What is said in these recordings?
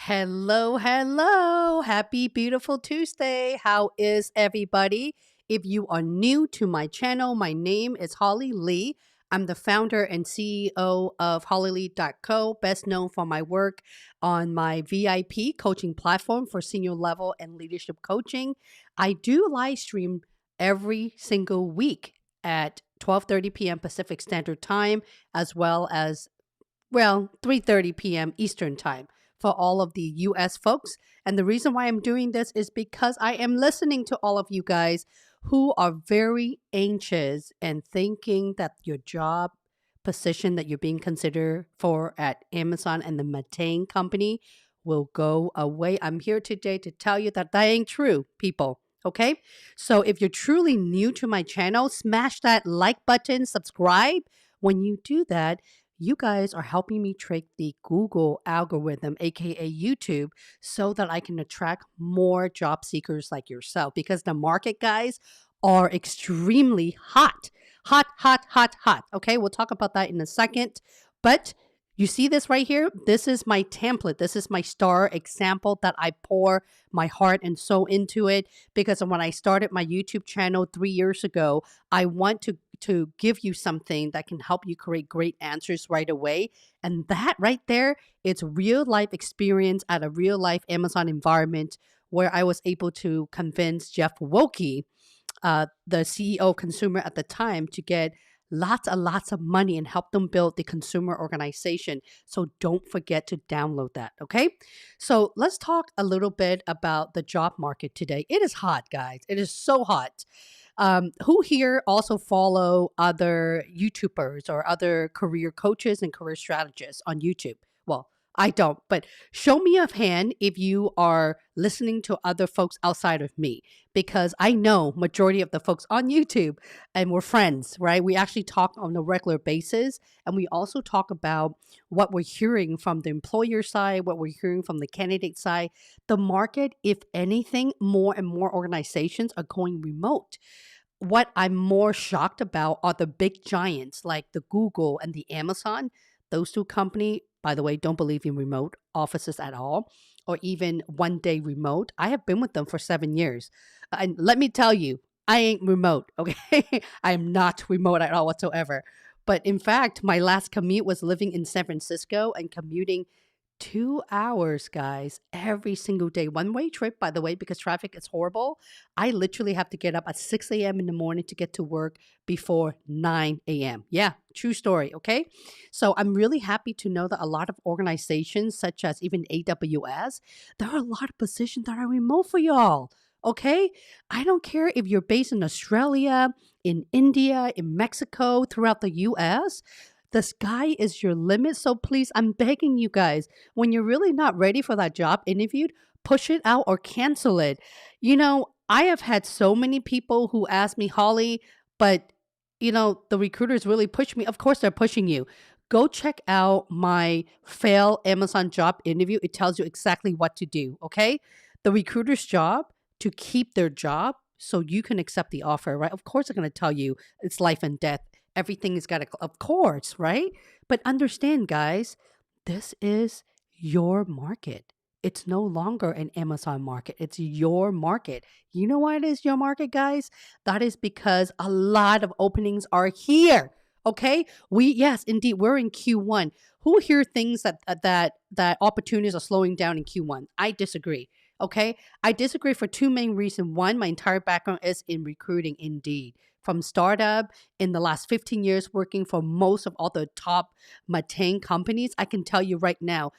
Hello, hello. Happy beautiful Tuesday. How is everybody? If you are new to my channel, my name is Holly Lee. I'm the founder and CEO of hollylee.co, best known for my work on my VIP coaching platform for senior level and leadership coaching. I do live stream every single week at 12:30 p.m. Pacific Standard Time, as well as 3:30 p.m. Eastern Time for all of the US folks. And the reason why I'm doing this is because I am listening to all of you guys who are very anxious and thinking that your job position that you're being considered for at Amazon and the MATANG company will go away. I'm here today to tell you that that ain't true, people. Okay? So if you're truly new to my channel, smash that like button, subscribe. When you do that, you guys are helping me trick the Google algorithm, aka YouTube, so that I can attract more job seekers like yourself. Because the market, guys, are extremely hot. Hot, hot, hot, hot. Okay, we'll talk about that in a second. But you see this right here? This is my template. This is my star example that I pour my heart and soul into it. Because when I started my YouTube channel 3 years ago, I want to give you something that can help you create great answers right away. And that right there, it's real life experience at a real life Amazon environment where I was able to convince Jeff Wilke, the CEO consumer at the time, to get lots and lots of money and help them build the consumer organization. So don't forget to download that, okay? So let's talk a little bit about the job market today. It is hot, guys. It is so hot. Who here also follow other YouTubers or other career coaches and career strategists on YouTube? Well, I don't, but show me a hand if you are listening to other folks outside of me, because I know majority of the folks on YouTube and we're friends, right? We actually talk on a regular basis, and we also talk about what we're hearing from the employer side, what we're hearing from the candidate side. The market, if anything, more and more organizations are going remote. What I'm more shocked about are the big giants like the Google and the Amazon. Those two companies, by the way, don't believe in remote offices at all, or even 1 day remote. I have been with them for 7 years. And let me tell you, I ain't remote, okay? I am not remote at all whatsoever. But in fact, my last commute was living in San Francisco and commuting 2 hours, guys, every single day. One-way trip, by the way, because traffic is horrible. I literally have to get up at 6 a.m. in the morning to get to work before 9 a.m. Yeah, true story, okay? So I'm really happy to know that a lot of organizations, such as even AWS, there are a lot of positions that are remote for y'all, okay? I don't care if you're based in Australia, in India, in Mexico, throughout the US. The sky is your limit. So please, I'm begging you guys, when you're really not ready for that job interview, push it out or cancel it. You know, I have had so many people who ask me, Holly, but the recruiters really push me. Of course, they're pushing you. Go check out my fail Amazon job interview. It tells you exactly what to do. Okay. The recruiter's job to keep their job so you can accept the offer, right? Of course, they're going to tell you it's life and death. Everything is got to, of course, right? But understand, guys, this is your market. It's no longer an Amazon market. It's your market. You know why it is your market, guys? That is because a lot of openings are here. Okay? Yes, indeed, we're in Q1. Who here thinks that opportunities are slowing down in Q1? I disagree. Okay? I disagree for two main reasons. One, my entire background is in recruiting, indeed. From startup in the last 15 years, working for most of all the top MATANG companies, I can tell you right now,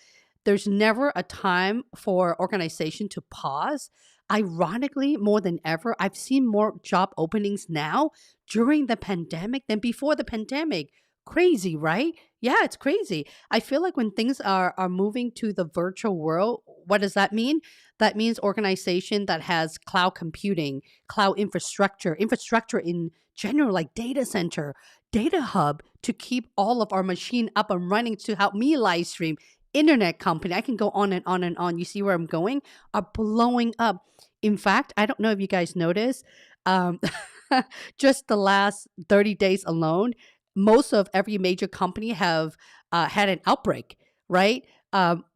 there's never a time for organization to pause. Ironically, more than ever, I've seen more job openings now during the pandemic than before the pandemic. Crazy, right? Yeah, it's crazy. I feel like when things are moving to the virtual world, what does that mean? That means organization that has cloud computing, cloud infrastructure in general, like data center, data hub to keep all of our machine up and running to help me live stream. Internet company, I can go on and on and on. You see where I'm going? Are blowing up. In fact, I don't know if you guys noticed, um, just the last 30 days alone, most of every major company have had an outbreak, right?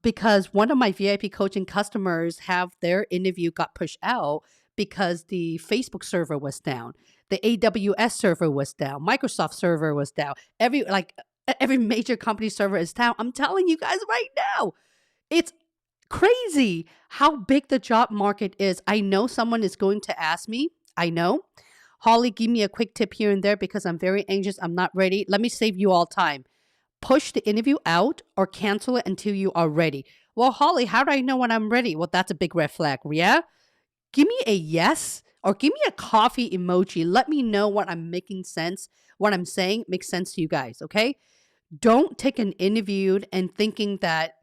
Because one of my VIP coaching customers have their interview got pushed out because the Facebook server was down, the AWS server was down, Microsoft server was down. Every major company server is down. I'm telling you guys right now, it's crazy how big the job market is. I know someone is going to ask me. I know. Holly, give me a quick tip here and there because I'm very anxious. I'm not ready. Let me save you all time. Push the interview out or cancel it until you are ready. Well, Holly, how do I know when I'm ready? Well, that's a big red flag. Yeah? Give me a yes or give me a coffee emoji. Let me know what I'm making sense. What I'm saying makes sense to you guys, okay? Don't take an interview and thinking that,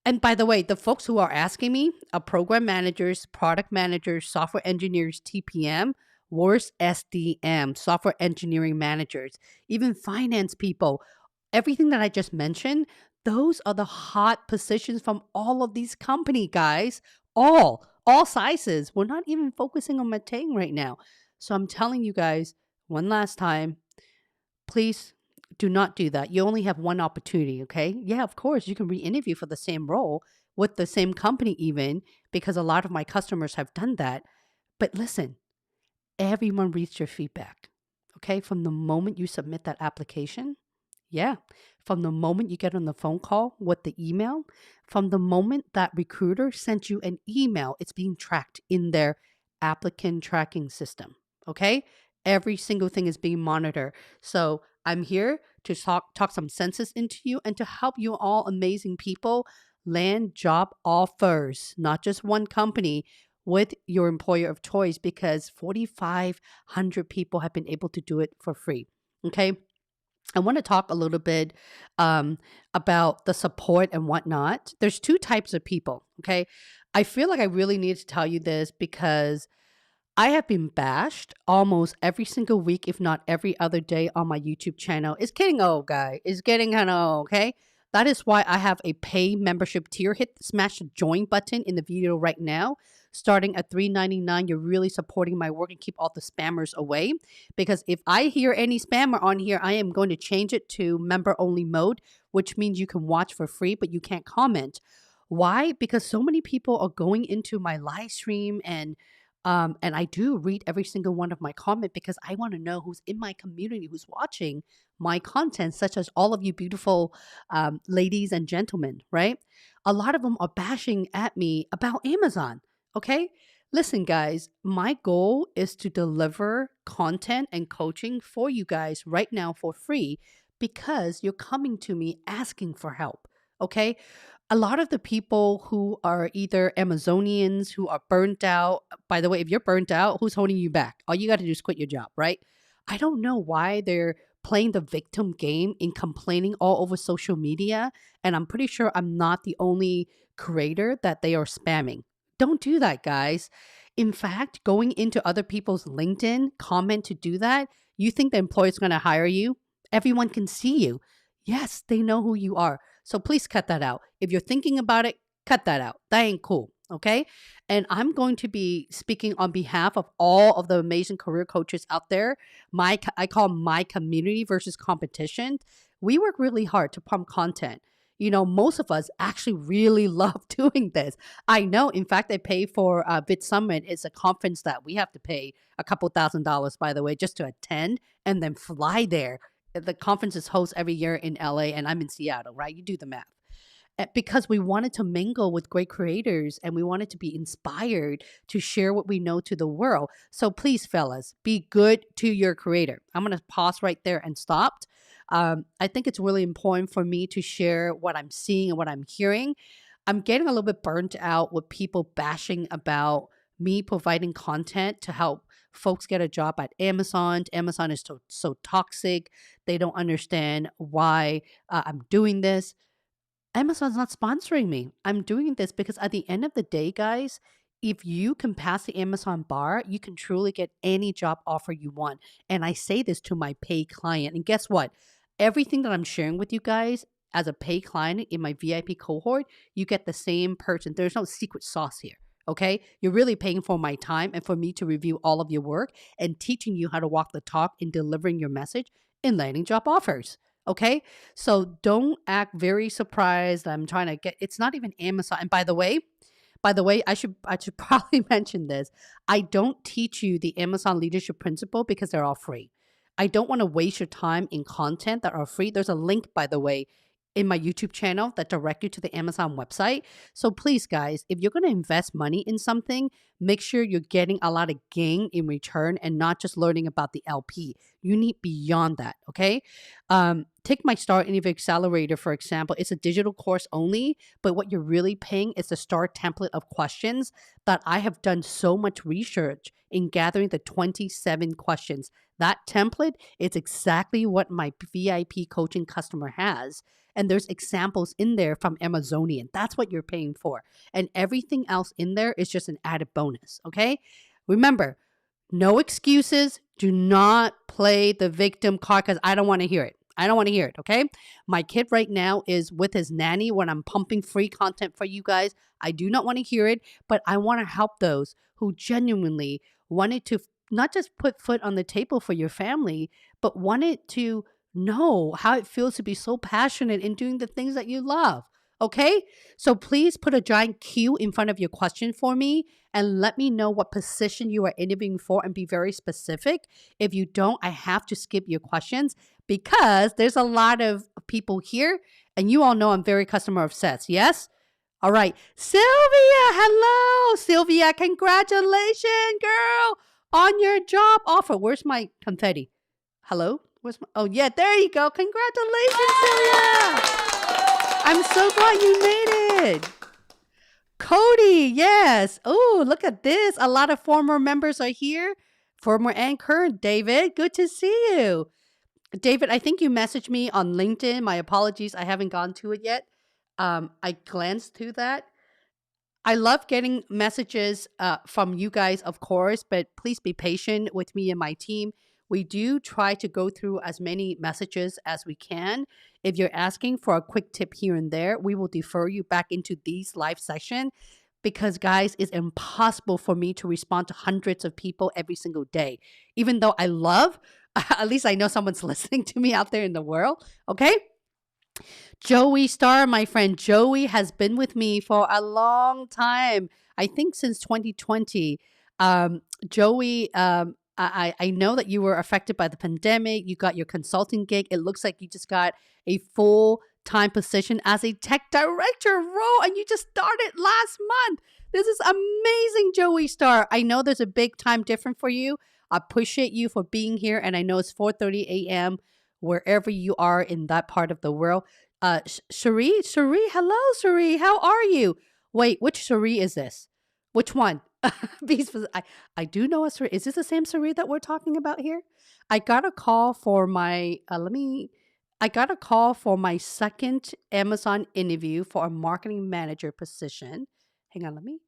and by the way, the folks who are asking me are program managers, product managers, software engineers, TPM, worse SDM, software engineering managers, even finance people. Everything that I just mentioned, those are the hot positions from all of these company guys, all sizes. We're not even focusing on MATANG right now. So I'm telling you guys one last time, please do not do that. You only have one opportunity, okay? Yeah, of course, you can re-interview for the same role with the same company even, because a lot of my customers have done that. But listen, everyone reads your feedback, okay? From the moment you submit that application, yeah. From the moment you get on the phone call with the email, from the moment that recruiter sends you an email, it's being tracked in their applicant tracking system. Okay. Every single thing is being monitored. So I'm here to talk some senses into you and to help you all amazing people land job offers, not just one company with your employer of choice, because 4,500 people have been able to do it for free. Okay. I want to talk a little bit about the support and whatnot. There's two types of people. Okay. I feel like I really need to tell you this because I have been bashed almost every single week, if not every other day on my YouTube channel. It's getting old, guy. It's getting kind of old, okay? That is why I have a pay membership tier. Smash the join button in the video right now. Starting at $3.99, you're really supporting my work and keep all the spammers away. Because if I hear any spammer on here, I am going to change it to member-only mode, which means you can watch for free, but you can't comment. Why? Because so many people are going into my live stream and I do read every single one of my comment because I want to know who's in my community, who's watching my content, such as all of you beautiful ladies and gentlemen, right? A lot of them are bashing at me about Amazon, okay? Listen, guys, my goal is to deliver content and coaching for you guys right now for free because you're coming to me asking for help, okay? A lot of the people who are either Amazonians who are burnt out, by the way, if you're burnt out, who's holding you back? All you got to do is quit your job, right? I don't know why they're playing the victim game in complaining all over social media. And I'm pretty sure I'm not the only creator that they are spamming. Don't do that, guys. In fact, going into other people's LinkedIn comment to do that, you think the employer's going to hire you? Everyone can see you. Yes, they know who you are. So please cut that out. If you're thinking about it, cut that out. That ain't cool. Okay. And I'm going to be speaking on behalf of all of the amazing career coaches out there. I call my community versus competition. We work really hard to pump content. You know, most of us actually really love doing this. I know. In fact, I pay for Bit Summit. It's a conference that we have to pay a couple $1,000s, by the way, just to attend and then fly there. The conference is hosted every year in LA and I'm in Seattle, right? You do the math. Because we wanted to mingle with great creators and we wanted to be inspired to share what we know to the world. So please, fellas, be good to your creator. I'm going to pause right there and stop. I think it's really important for me to share what I'm seeing and what I'm hearing. I'm getting a little bit burnt out with people bashing about me providing content to help folks get a job at Amazon. Amazon is so toxic. They don't understand why I'm doing this. Amazon's not sponsoring me. I'm doing this because at the end of the day, guys, if you can pass the Amazon bar, you can truly get any job offer you want. And I say this to my paid client. And guess what? Everything that I'm sharing with you guys as a paid client in my VIP cohort, you get the same person. There's no secret sauce here. Okay. You're really paying for my time and for me to review all of your work and teaching you how to walk the talk in delivering your message and landing job offers. Okay. So don't act very surprised that I'm trying to get, it's not even Amazon. And by the way, I should probably mention this. I don't teach you the Amazon leadership principle because they're all free. I don't want to waste your time in content that are free. There's a link, by the way, in my YouTube channel that direct you to the Amazon website. So please, guys, if you're going to invest money in something, make sure you're getting a lot of gain in return and not just learning about the LP. You need beyond that, okay? Take my Star Interview Accelerator, for example. It's a digital course only, but what you're really paying is the STAR template of questions that I have done so much research in gathering the 27 questions. That template is exactly what my VIP coaching customer has. And there's examples in there from Amazonian. That's what you're paying for. And everything else in there is just an added bonus, okay? Remember, no excuses. Do not play the victim card because I don't want to hear it. I don't want to hear it, okay? My kid right now is with his nanny when I'm pumping free content for you guys. I do not want to hear it, but I want to help those who genuinely wanted to not just put food on the table for your family, but wanted to know how it feels to be so passionate in doing the things that you love, okay? So please put a giant Q in front of your question for me and let me know what position you are interviewing for and be very specific. If you don't, I have to skip your questions because there's a lot of people here and you all know I'm very customer obsessed. Yes? All right. Sylvia, hello. Sylvia, congratulations, girl, on your job offer. Where's my confetti? Hello? Where's my, oh yeah, there you go. Congratulations, Sylvia. I'm so glad you made it. Cody, yes. Oh, look at this. A lot of former members are here. Former and current. David, good to see you. David, I think you messaged me on LinkedIn. My apologies. I haven't gone to it yet. I glanced through that. I love getting messages from you guys, of course, but please be patient with me and my team. We do try to go through as many messages as we can. If you're asking for a quick tip here and there, we will defer you back into these live sessions because, guys, it's impossible for me to respond to hundreds of people every single day. Even though I love, at least I know someone's listening to me out there in the world, okay? Joey Star, my friend Joey, has been with me for a long time. I think since 2020. Joey, I know that you were affected by the pandemic. You got your consulting gig. It looks like you just got a full-time position as a tech director role, and you just started last month. This is amazing, Joey Star. I know there's a big time difference for you. I appreciate you for being here, and I know it's 4:30 a.m. wherever you are in that part of the world. Cherie, hello, Cherie. How are you? Wait, which Cherie is this? Which one? Because I do know a Cherie. Is this the same Cherie that we're talking about here? I got a call for my I got a call for my second Amazon interview for a marketing manager position. Hang on, let me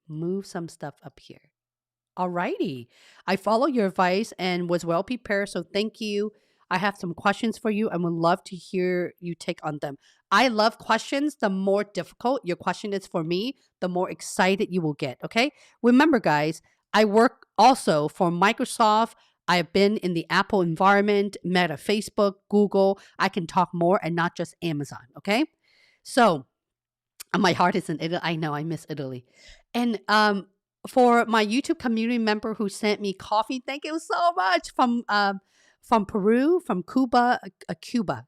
move some stuff up here. Alrighty. I follow your advice and was well prepared, so thank you. I have some questions for you and would love to hear you take on them. I love questions. The more difficult your question is for me, the more excited you will get, okay? Remember, guys, I work also for Microsoft. I've been in the Apple environment, Meta, Facebook, Google. I can talk more and not just Amazon, okay? So, my heart is in Italy. I know, I miss Italy. And for my YouTube community member who sent me coffee, thank you so much from Peru, from Cuba, Cuba.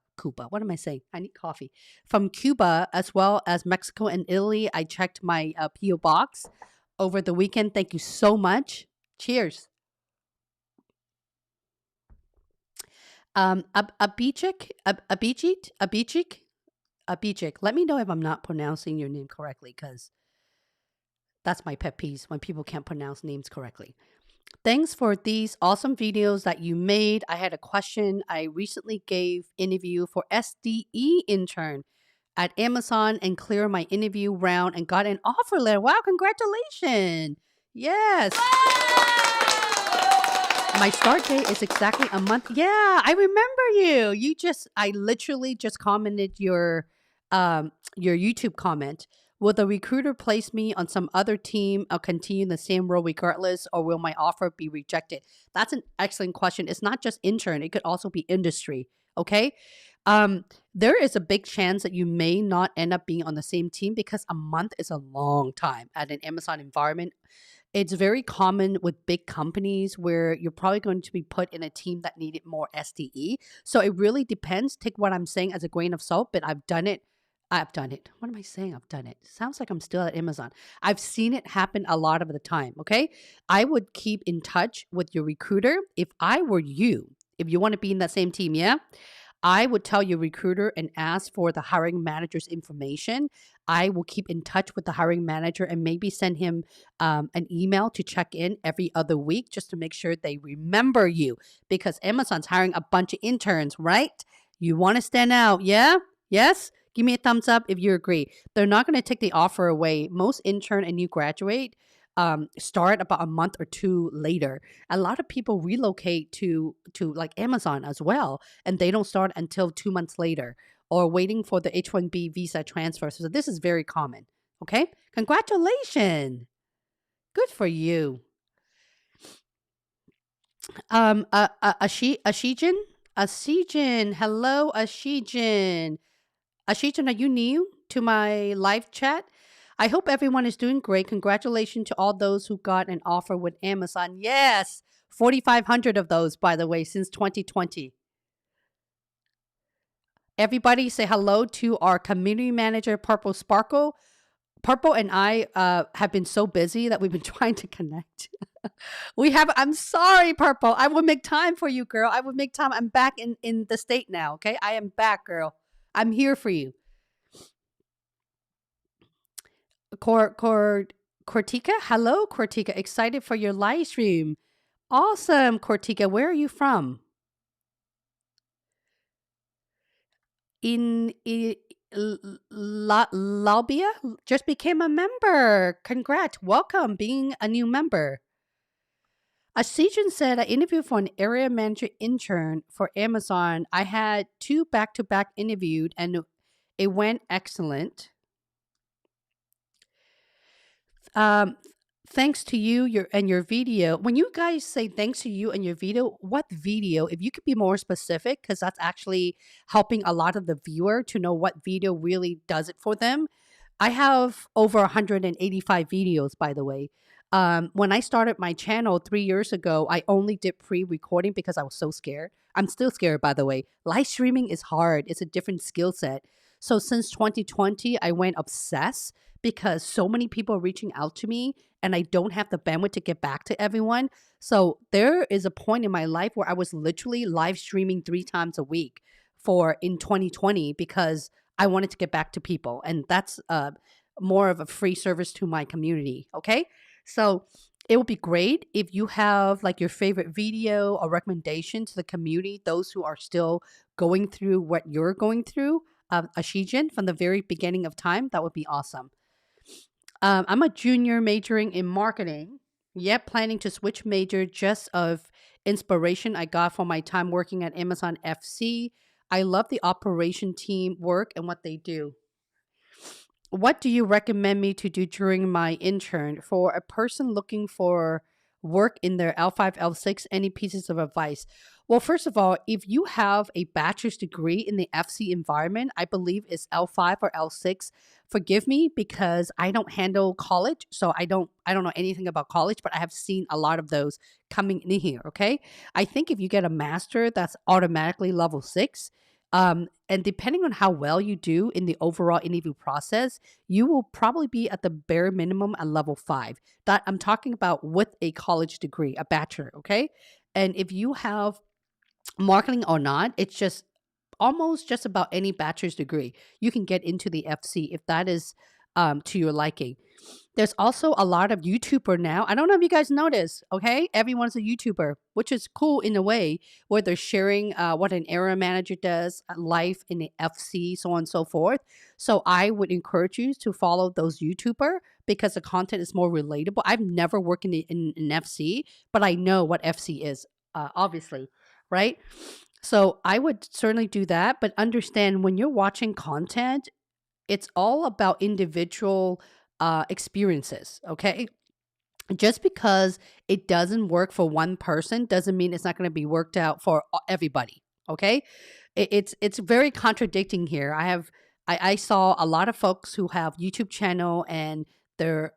What am I saying? I need coffee. From Cuba, as well as Mexico and Italy. I checked my P.O. box over the weekend. Thank you so much. Cheers. Abijit, Abhijit, let me know if I'm not pronouncing your name correctly, because that's my pet peeve when people can't pronounce names correctly. Thanks for these awesome videos that you made. I had a question. I recently gave interview for SDE intern at Amazon and cleared my interview round and got an offer letter. Wow, congratulations. Yes. My start date is exactly a month. Yeah, I remember you. I literally just commented your YouTube comment. Will the recruiter place me on some other team? I'll continue the same role regardless, or will my offer be rejected? That's an excellent question. It's not just intern, it could also be industry. Okay. There is a big chance that you may not end up being on the same team because a month is a long time at an Amazon environment. It's very common with big companies where you're probably going to be put in a team that needed more SDE. So it really depends. Take what I'm saying as a grain of salt, but I've done it. I've done it. What am I saying? I've done it. Sounds like I'm still at Amazon. I've seen it happen a lot of the time. Okay. I would keep in touch with your recruiter. If I were you, if you want to be in that same team, yeah, I would tell your recruiter and ask for the hiring manager's information. I will keep in touch with the hiring manager and maybe send him an email to check in every other week just to make sure they remember you, because Amazon's hiring a bunch of interns, right? You want to stand out. Yeah? Yes? Give me a thumbs up if you agree. They're not going to take the offer away. Most intern and new graduate start about a month or two later. A lot of people relocate to like Amazon as well, and they don't start until 2 months later or waiting for the H-1B visa transfer. So this is very common. Okay, congratulations, good for you. Ashijin, hello, Ashijin. Ashijin, are you new to my live chat? I hope everyone is doing great. Congratulations to all those who got an offer with Amazon. Yes, 4,500 of those, by the way, since 2020. Everybody say hello to our community manager, Purple Sparkle. Purple and I have been so busy that we've been trying to connect. I'm sorry, Purple. I will make time for you, girl. I will make time. I'm back in the state now, okay? I am back, girl. I'm here for you. Cortica, hello, Cortica. Excited for your live stream. Awesome, Cortica. Where are you from? In Laubia? Just became a member. Congrats. Welcome being a new member. Asijan said, I interviewed for an area manager intern for Amazon. I had 2 back-to-back interviewed and it went excellent. Thanks to you your video. When you guys say thanks to you and your video, what video? If you could be more specific, because that's actually helping a lot of the viewer to know what video really does it for them. I have over 185 videos, by the way. When I started my channel 3 years ago, I only did pre-recording because I was so scared. I'm still scared, by the way. Live streaming is hard. It's a different skill set. So since 2020, I went obsessed because so many people are reaching out to me and I don't have the bandwidth to get back to everyone. So there is a point in my life where I was literally live streaming 3 times a week in 2020 because I wanted to get back to people. And that's more of a free service to my community. Okay. So it would be great if you have like your favorite video or recommendation to the community, those who are still going through what you're going through, Ashijin, from the very beginning of time. That would be awesome. I'm a junior majoring in marketing. Yep, planning to switch major just of inspiration I got from my time working at Amazon FC. I love the operation team work and what they do. What do you recommend me to do during my intern? For a person looking for work in their L5, L6, any pieces of advice? Well, first of all, if you have a bachelor's degree in the FC environment, I believe it's L5 or L6. Forgive me because I don't handle college, so I don't know anything about college, but I have seen a lot of those coming in here, okay? I think if you get a master, that's automatically level 6. And depending on how well you do in the overall interview process, you will probably be at the bare minimum at level 5. That I'm talking about with a college degree, a bachelor, okay? And if you have marketing or not, it's just almost just about any bachelor's degree. You can get into the FC if that is to your liking. There's also a lot of YouTuber now. I don't know if you guys notice, okay? Everyone's a YouTuber, which is cool in a way, where they're sharing what an area manager does, life in the FC, so on and so forth. So I would encourage you to follow those YouTuber because the content is more relatable. I've never worked in FC, but I know what FC is, obviously, right? So I would certainly do that, but understand when you're watching content, it's all about individual experiences, okay? Just because it doesn't work for one person doesn't mean it's not going to be worked out for everybody, okay? It's very contradicting here. I saw a lot of folks who have YouTube channel and they're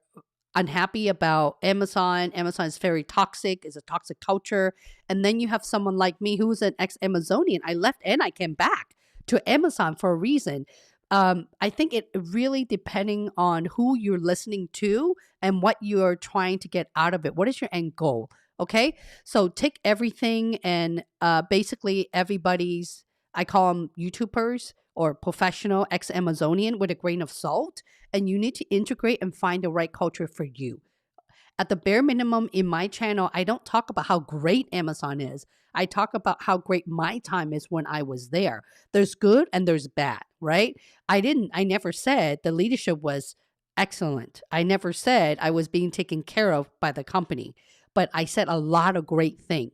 unhappy about Amazon. Amazon is very toxic, is a toxic culture. And then you have someone like me who's an ex-Amazonian. I left and I came back to Amazon for a reason. I think it really depending on who you're listening to and what you're trying to get out of it. What is your end goal? Okay. So take everything and basically everybody's, I call them YouTubers or professional ex-Amazonian with a grain of salt. And you need to integrate and find the right culture for you. At the bare minimum in my channel, I don't talk about how great Amazon is. I talk about how great my time is when I was there. There's good and there's bad, right? I never said the leadership was excellent. I never said I was being taken care of by the company, but I said a lot of great things.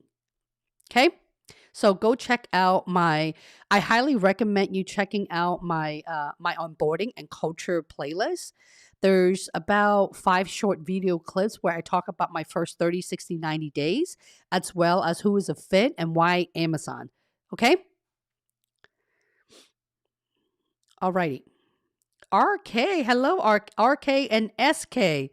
Okay? So go check out I highly recommend you checking out my onboarding and culture playlist. There's about 5 short video clips where I talk about my first 30, 60, 90 days, as well as who is a fit and why Amazon. Okay? Alrighty. RK, hello, RK and SK.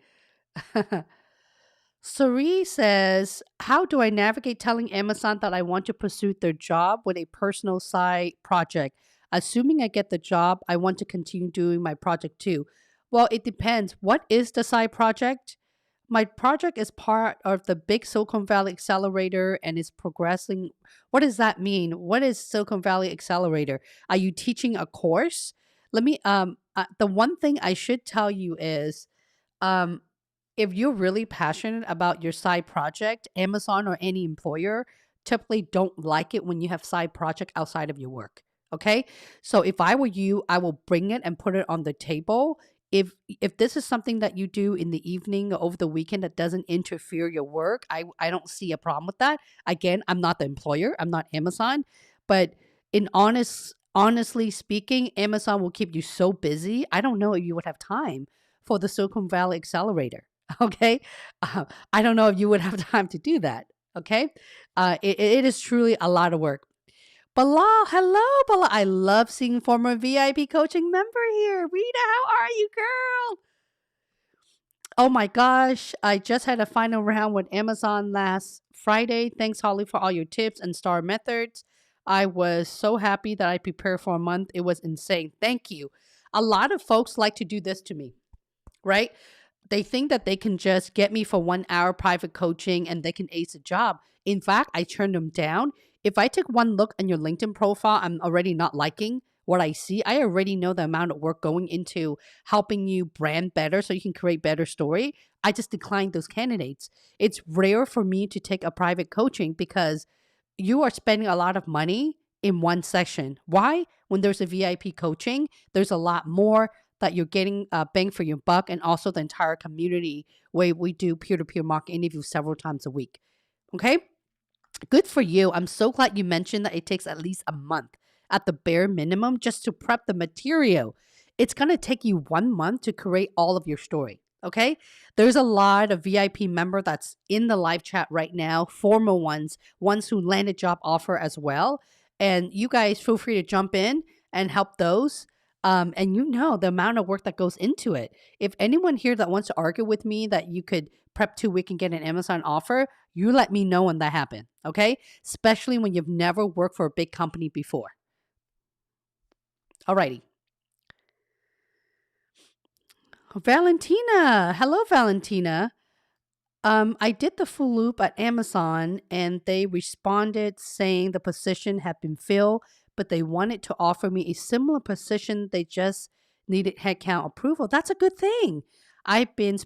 Sari says, how do I navigate telling Amazon that I want to pursue their job with a personal side project? Assuming I get the job, I want to continue doing my project too. Well, it depends. What is the side project? My project is part of the big Silicon Valley Accelerator and is progressing. What does that mean? What is Silicon Valley Accelerator? Are you teaching a course? The one thing I should tell you is, um, if you're really passionate about your side project, Amazon or any employer typically don't like it when you have side project outside of your work. Okay. So if I were you, I will bring it and put it on the table. If this is something that you do in the evening or over the weekend that doesn't interfere your work, I don't see a problem with that. Again, I'm not the employer, I'm not Amazon, but honestly speaking, Amazon will keep you so busy. I don't know if you would have time for the Silicon Valley Accelerator. Okay. I don't know if you would have time to do that. Okay. It is truly a lot of work. Bilal, hello, Bilal. I love seeing former VIP coaching member here. Rita, how are you, girl? Oh my gosh. I just had a final round with Amazon last Friday. Thanks, Holly, for all your tips and star methods. I was so happy that I prepared for a month. It was insane. Thank you. A lot of folks like to do this to me, right? They think that they can just get me for 1 hour private coaching and they can ace a job. In fact, I turn them down. If I take one look at your LinkedIn profile, I'm already not liking what I see. I already know the amount of work going into helping you brand better so you can create better story. I just decline those candidates. It's rare for me to take a private coaching because you are spending a lot of money in one session. Why? When there's a VIP coaching, there's a lot more that you're getting bang for your buck, and also the entire community where we do peer-to-peer mock interviews several times a week. Okay? Good for you. I'm so glad you mentioned that it takes at least a month at the bare minimum just to prep the material. It's going to take you 1 month to create all of your story. Okay? There's a lot of VIP member that's in the live chat right now, formal ones who land a job offer as well. And you guys feel free to jump in and help those. And you know the amount of work that goes into it. If anyone here that wants to argue with me that you could prep 2 weeks and get an Amazon offer, you let me know when that happens, okay? Especially when you've never worked for a big company before. Alrighty. Valentina. Hello, Valentina. I did the full loop at Amazon and they responded saying the position had been filled but they wanted to offer me a similar position. They just needed headcount approval. That's a good thing. I've been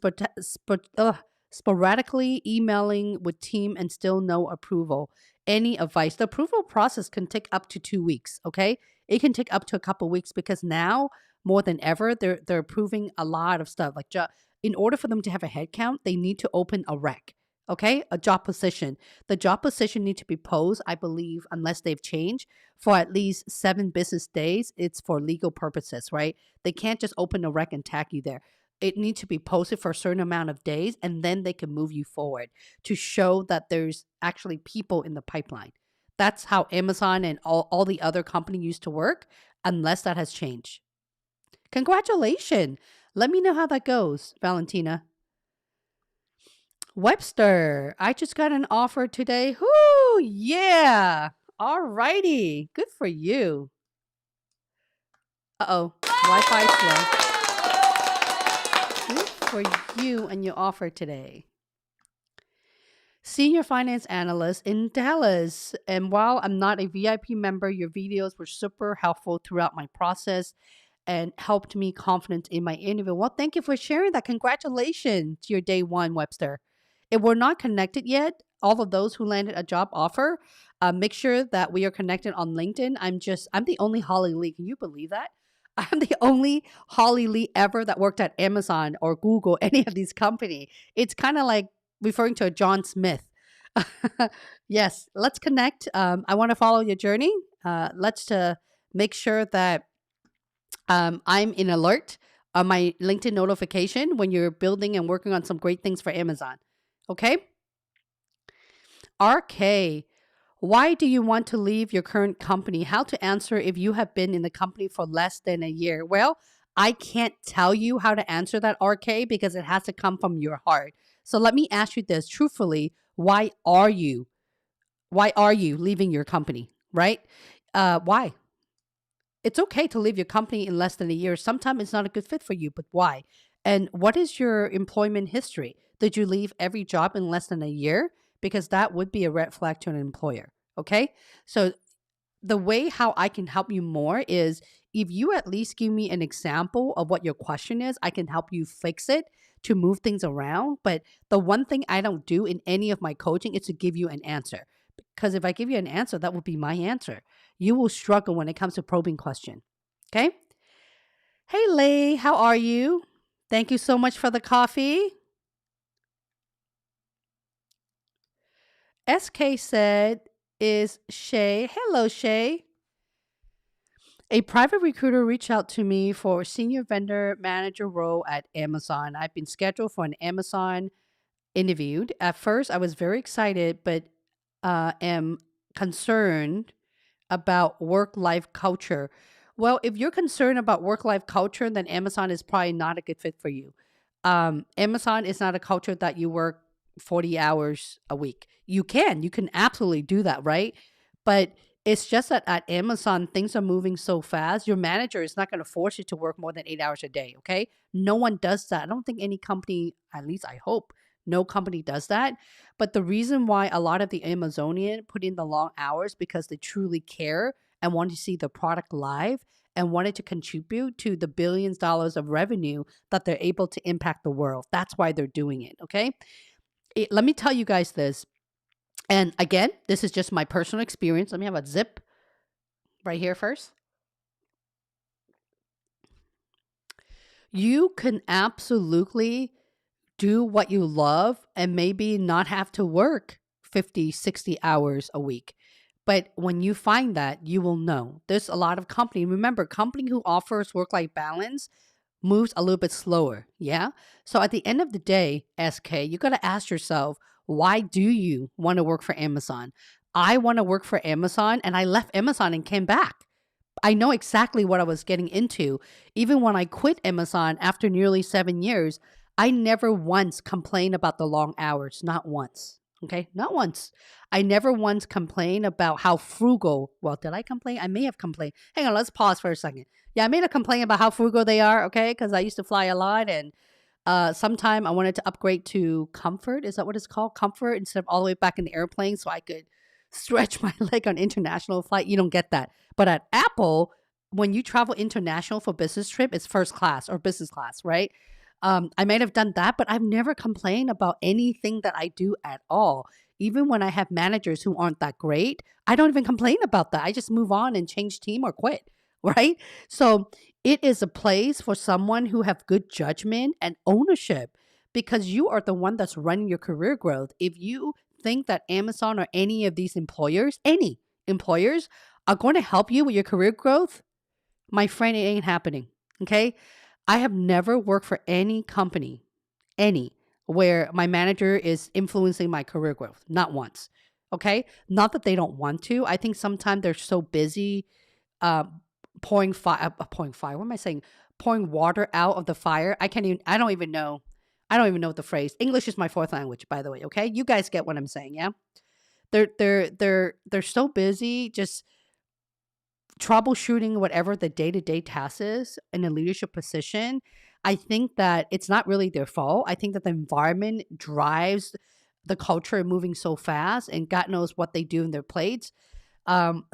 sporadically emailing with team and still no approval. Any advice? The approval process can take up to 2 weeks. Okay, it can take up to a couple weeks because now more than ever they're approving a lot of stuff. Like in order for them to have a headcount, they need to open a rec. Okay, a job position. The job position need to be posted, I believe, unless they've changed, for at least 7 business days. It's for legal purposes, right? They can't just open a rec and tag you there. It needs to be posted for a certain amount of days, and then they can move you forward to show that there's actually people in the pipeline. That's how Amazon and all the other companies used to work, unless that has changed. Congratulations. Let me know how that goes, Valentina. Webster, I just got an offer today. Whoo, yeah. All righty. Good for you. Uh-oh, Wi-Fi slow. Good for you and your offer today. Senior Finance Analyst in Dallas. And while I'm not a VIP member, your videos were super helpful throughout my process and helped me confidence in my interview. Well, thank you for sharing that. Congratulations to your day one, Webster. If we're not connected yet, all of those who landed a job offer, make sure that we are connected on LinkedIn. I'm the only Holly Lee. Can you believe that? I'm the only Holly Lee ever that worked at Amazon or Google, any of these companies. It's kind of like referring to a John Smith. Yes, let's connect. I want to follow your journey. Let's make sure that I'm in alert on my LinkedIn notification when you're building and working on some great things for Amazon. Okay? RK, why do you want to leave your current company? How to answer if you have been in the company for less than a year? Well, I can't tell you how to answer that, RK, because it has to come from your heart. So let me ask you this truthfully. Why are you leaving your company, right? Why? It's okay to leave your company in less than a year. Sometimes it's not a good fit for you, but why? And what is your employment history? Did you leave every job in less than a year? Because that would be a red flag to an employer. Okay. So the way how I can help you more is if you at least give me an example of what your question is, I can help you fix it to move things around. But the one thing I don't do in any of my coaching is to give you an answer. Because if I give you an answer, that would be my answer. You will struggle when it comes to probing question. Okay? Hey, Lee, how are you? Thank you so much for the coffee. SK said, is Shay. Hello, Shay. A private recruiter reached out to me for a senior vendor manager role at Amazon. I've been scheduled for an Amazon interviewed. At first, I was very excited, but am concerned about work-life culture. Well, if you're concerned about work-life culture, then Amazon is probably not a good fit for you. Amazon is not a culture that you work 40 hours a week. You can absolutely do that, right? But it's just that at Amazon, things are moving so fast. Your manager is not going to force you to work more than 8 hours a day, okay? No one does that. I don't think any company, at least I hope, no company does that. But the reason why a lot of the Amazonian put in the long hours because they truly care and want to see the product live and wanted to contribute to the billions of dollars of revenue that they're able to impact the world. That's why they're doing it, okay? Let me tell you guys this. And again, this is just my personal experience. Let me have a zip right here first. You can absolutely do what you love and maybe not have to work 50, 60 hours a week. But when you find that, you will know. There's a lot of company. Remember, company who offers work-life balance moves a little bit slower. Yeah. So at the end of the day, SK, you got to ask yourself, why do you want to work for Amazon? I want to work for Amazon, and I left Amazon and came back. I know exactly what I was getting into. Even when I quit Amazon after nearly 7 years, I never once complained about the long hours. Not once. Okay. Not once. I never once complained about how frugal. Well, did I complain? I may have complained. Hang on. Let's pause for a second. Yeah, I made a complaint about how frugal they are. Okay. Because I used to fly a lot and sometime I wanted to upgrade to comfort. Is that what it's called? Comfort instead of all the way back in the airplane so I could stretch my leg on international flight. You don't get that. But at Apple, when you travel international for business trip, it's first class or business class, right? I might have done that, but I've never complained about anything that I do at all. Even when I have managers who aren't that great, I don't even complain about that. I just move on and change team or quit, right? So it is a place for someone who have good judgment and ownership because you are the one that's running your career growth. If you think that Amazon or any employers are going to help you with your career growth, my friend, it ain't happening. Okay. I have never worked for any company, any, where my manager is influencing my career growth. Not once. Okay. Not that they don't want to. I think sometimes they're so busy uh, pouring fire. What am I saying? Pouring water out of the fire. I don't even know. I don't even know the phrase. English is my fourth language, by the way. Okay. You guys get what I'm saying. Yeah. They're so busy just troubleshooting whatever the day-to-day task is in a leadership position. I think that it's not really their fault. I think that the environment drives the culture moving so fast, and God knows what they do in their plates. um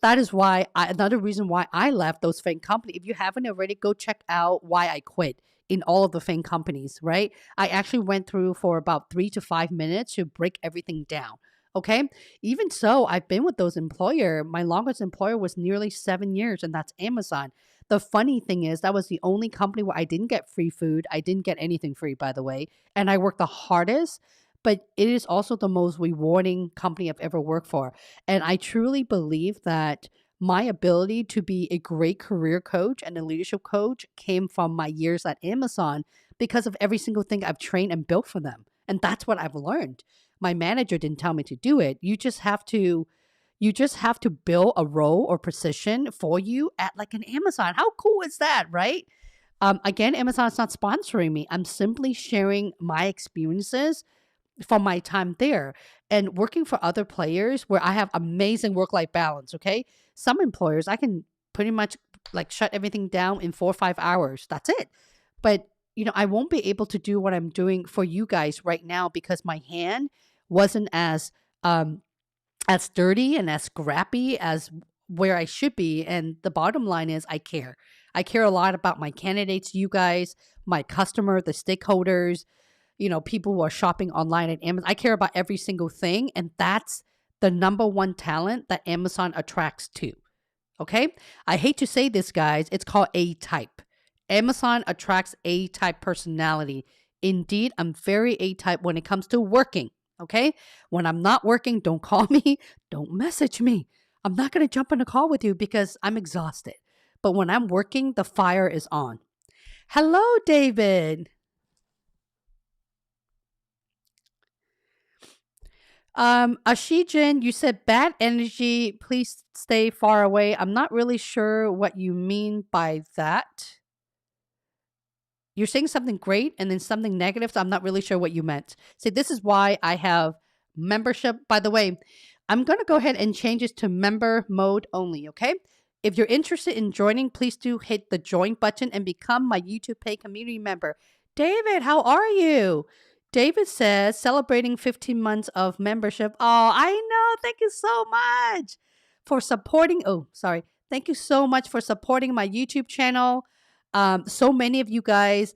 that is why another reason why I left those FAANG company. If you haven't already, go check out why I quit in all of the FAANG companies, right? I actually went through for about 3 to 5 minutes to break everything down. Okay. Even so, I've been with those employer. My longest employer was nearly 7 years, and that's Amazon. The funny thing is that was the only company where I didn't get free food. I didn't get anything free, by the way. And I worked the hardest, but it is also the most rewarding company I've ever worked for. And I truly believe that my ability to be a great career coach and a leadership coach came from my years at Amazon because of every single thing I've trained and built for them. And that's what I've learned. My manager didn't tell me to do it. You just have to build a role or position for you at like an Amazon. How cool is that, right? Again, Amazon is not sponsoring me. I'm simply sharing my experiences from my time there and working for other players where I have amazing work-life balance. Okay. Some employers, I can pretty much like shut everything down in 4 or 5 hours. That's it. But, I won't be able to do what I'm doing for you guys right now because my hand wasn't um, as dirty and as scrappy as where I should be. And the bottom line is I care. I care a lot about my candidates, you guys, my customer, the stakeholders, people who are shopping online at Amazon. I care about every single thing. And that's the number one talent that Amazon attracts to. Okay. I hate to say this, guys. It's called A type. Amazon attracts A type personality. Indeed, I'm very A type when it comes to working. Okay. When I'm not working, don't call me. Don't message me. I'm not going to jump on a call with you because I'm exhausted. But when I'm working, the fire is on. Hello, David. Ashijin, you said bad energy, please stay far away. I'm not really sure what you mean by that. You're saying something great and then something negative, so I'm not really sure what you meant. See, this is why I have membership. By the way, I'm going to go ahead and change this to member mode only, okay? If you're interested in joining, please do hit the join button and become my YouTube Pay community member. David, how are you? David says, celebrating 15 months of membership. Oh, I know. Thank you so much for supporting. Oh, sorry. Thank you so much for supporting my YouTube channel. So many of you guys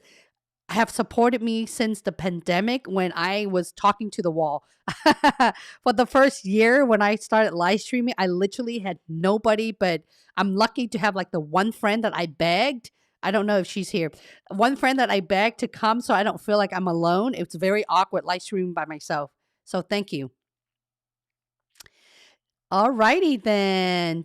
have supported me since the pandemic when I was talking to the wall. For the first year when I started live streaming, I literally had nobody, but I'm lucky to have like the one friend that I begged. I don't know if she's here. One friend that I begged to come so I don't feel like I'm alone. It's very awkward live streaming by myself. So thank you. All righty then.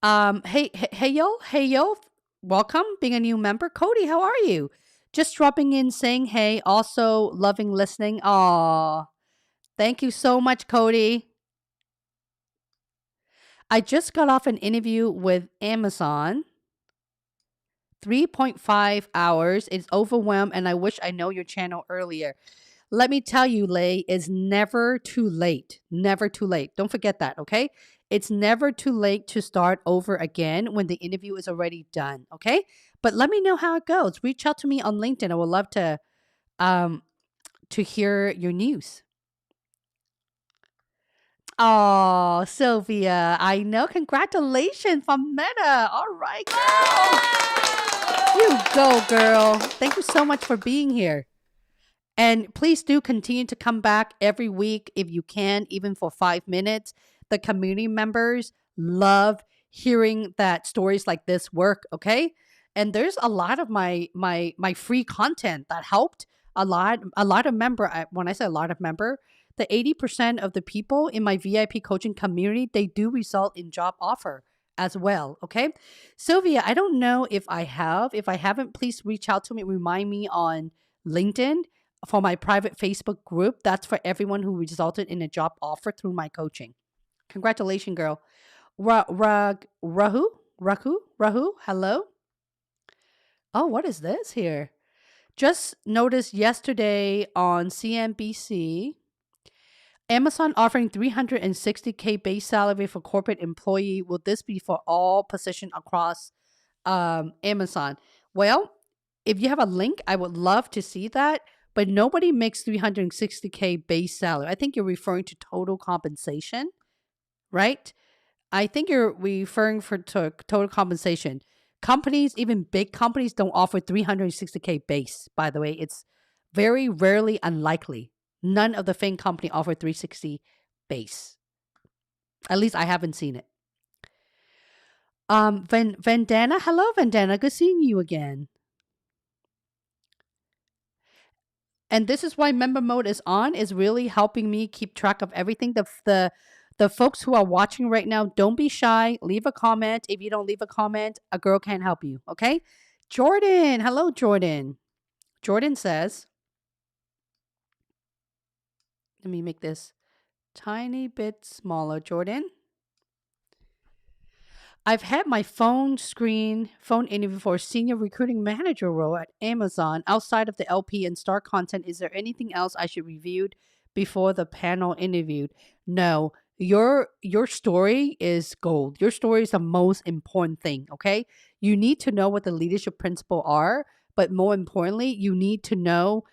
Hey yo, welcome being a new member. Cody, how are you? Just dropping in saying hey, also loving listening. Aw, thank you so much, Cody. I just got off an interview with Amazon. 3.5 hours. It's overwhelmed and I wish I know your channel earlier. Let me tell you, Lay, it's never too late. Never too late. Don't forget that, okay? It's never too late to start over again when the interview is already done, okay? But let me know how it goes. Reach out to me on LinkedIn. I would love to hear your news. Oh, Sylvia, I know. Congratulations from Meta. All right, girl. You go, girl. Thank you so much for being here. And please do continue to come back every week if you can, even for 5 minutes. The community members love hearing that stories like this work. Okay, and there's a lot of my free content that helped a lot of member. When I say a lot of member, the 80% of the people in my VIP coaching community, they do result in job offer as well. Okay, Sylvia, I don't know if I have. If I haven't, please reach out to me. Remind me on LinkedIn for my private Facebook group. That's for everyone who resulted in a job offer through my coaching. Congratulations, girl. Rahu, hello. Oh, what is this here? Just noticed yesterday on CNBC, Amazon offering 360K base salary for corporate employee. Will this be for all position across Amazon? Well, if you have a link, I would love to see that. But nobody makes 360K base salary. I think you're referring to total compensation, right? I think you're referring to total compensation. Companies, even big companies, don't offer 360K base. By the way, it's very rarely unlikely. None of the FAANG company offer 360 base. At least I haven't seen it. Vandana, hello, Vandana. Good seeing you again. And this is why member mode is on, is really helping me keep track of everything. The folks who are watching right now, don't be shy. Leave a comment. If you don't leave a comment, a girl can't help you. Okay? Jordan. Hello, Jordan. Jordan says, let me make this tiny bit smaller, Jordan. I've had my phone interview for a senior recruiting manager role at Amazon. Outside of the LP and star content, is there anything else I should review before the panel interviewed? No, your story is gold. Your story is the most important thing, okay? You need to know what the leadership principles are, but more importantly, you need to know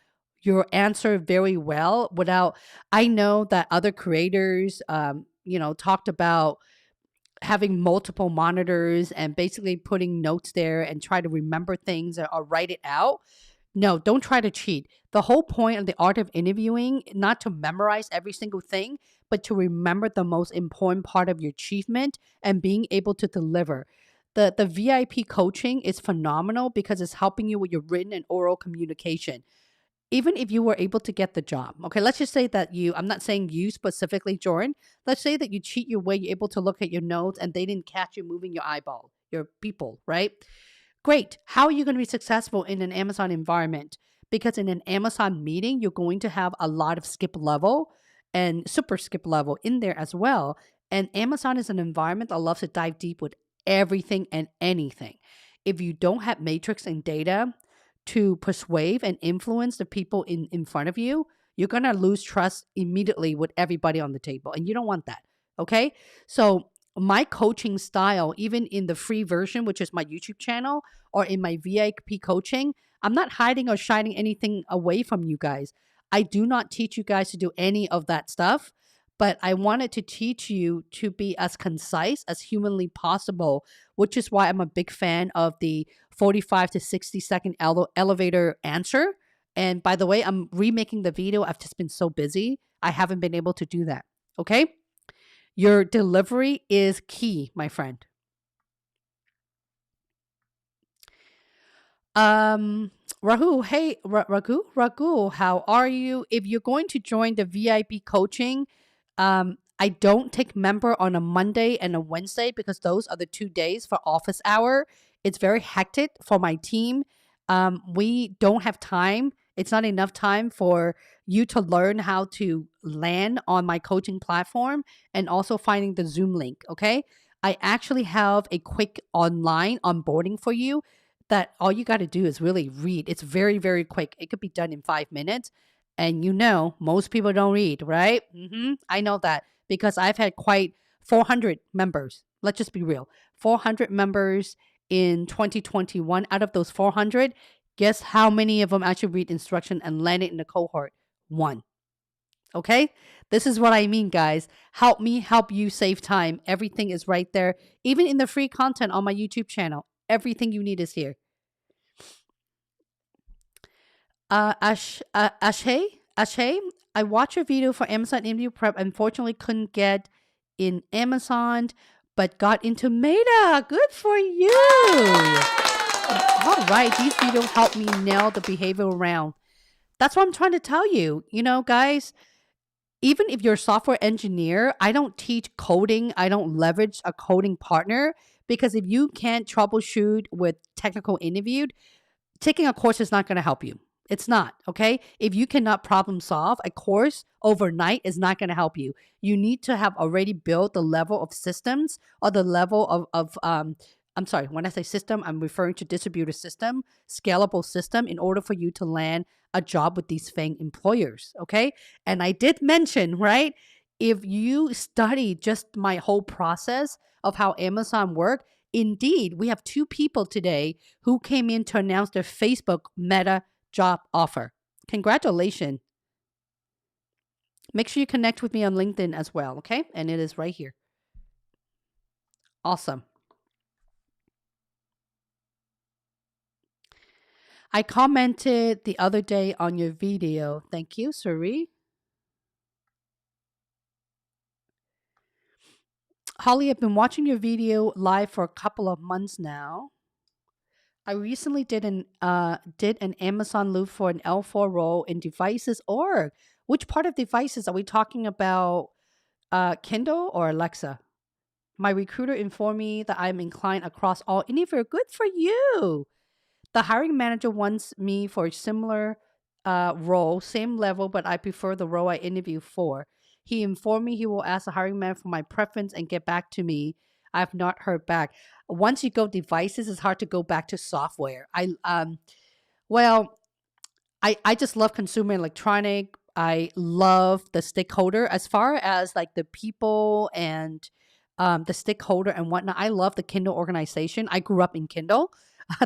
your answer very well without, I know that other creators, talked about having multiple monitors and basically putting notes there and try to remember things or write it out. No, don't try to cheat. The whole point of the art of interviewing, not to memorize every single thing, but to remember the most important part of your achievement and being able to deliver. The VIP coaching is phenomenal because it's helping you with your written and oral communication. Even if you were able to get the job, okay, let's just say that I'm not saying you specifically, Jordan. Let's say that you cheat your way, you're able to look at your notes and they didn't catch you moving your eyeball, your people, right? Great. How are you going to be successful in an Amazon environment? Because in an Amazon meeting, you're going to have a lot of skip level and super skip level in there as well. And Amazon is an environment that loves to dive deep with everything and anything. If you don't have matrix and data to persuade and influence the people in front of you, you're going to lose trust immediately with everybody on the table. And you don't want that. Okay. So my coaching style, even in the free version, which is my YouTube channel, or in my VIP coaching, I'm not hiding or shining anything away from you guys. I do not teach you guys to do any of that stuff, but I wanted to teach you to be as concise as humanly possible, which is why I'm a big fan of the 45 to 60-second elevator answer. And by the way, I'm remaking the video. I've just been so busy. I haven't been able to do that. Okay? Your delivery is key, my friend. Raghu, hey, Raghu, how are you? If you're going to join the VIP coaching, I don't take member on a Monday and a Wednesday because those are the 2 days for office hour. It's very hectic for my team. We don't have time. It's not enough time for you to learn how to land on my coaching platform and also finding the Zoom link. Okay. I actually have a quick online onboarding for you that all you got to do is really read. It's very, very quick. It could be done in 5 minutes. And most people don't read, right? I know that because I've had quite 400 members. Let's just be real. 400 members in 2021. Out of those 400, guess how many of them actually read instruction and landed in the cohort? One. Okay? This is what I mean, guys. Help me help you save time. Everything is right there. Even in the free content on my YouTube channel, everything you need is here. Ashay, I watched your video for Amazon interview prep. Unfortunately, couldn't get in Amazon, but got into Meta. Good for you. All right, these videos help me nail the behavioral round. That's what I'm trying to tell you. You know, guys, even if you're a software engineer, I don't teach coding. I don't leverage a coding partner because if you can't troubleshoot with technical interview, taking a course is not going to help you. It's not, okay? If you cannot problem solve, a course overnight is not going to help you. You need to have already built the level of systems or the level of I'm sorry, when I say system, I'm referring to distributed system, scalable system in order for you to land a job with these FAANG employers, okay? And I did mention, right? If you study just my whole process of how Amazon work, indeed, we have two people today who came in to announce their Facebook Meta job offer. Congratulations. Make sure you connect with me on LinkedIn as well, okay? And it is right here. Awesome. I commented the other day on your video. Thank you, Suri. Holly, I've been watching your video live for a couple of months now. I recently did an Amazon loop for an L4 role in devices org. Which part of devices are we talking about? Kindle or Alexa? My recruiter informed me that I'm inclined across all interview. Good for you. The hiring manager wants me for a similar role, same level, but I prefer the role I interview for. He informed me he will ask the hiring manager for my preference and get back to me. I've not heard back. Once you go devices, it's hard to go back to software. Well, I just love consumer electronic. I love the stakeholder as far as like the people and the stakeholder and whatnot. I love the Kindle organization. I grew up in Kindle,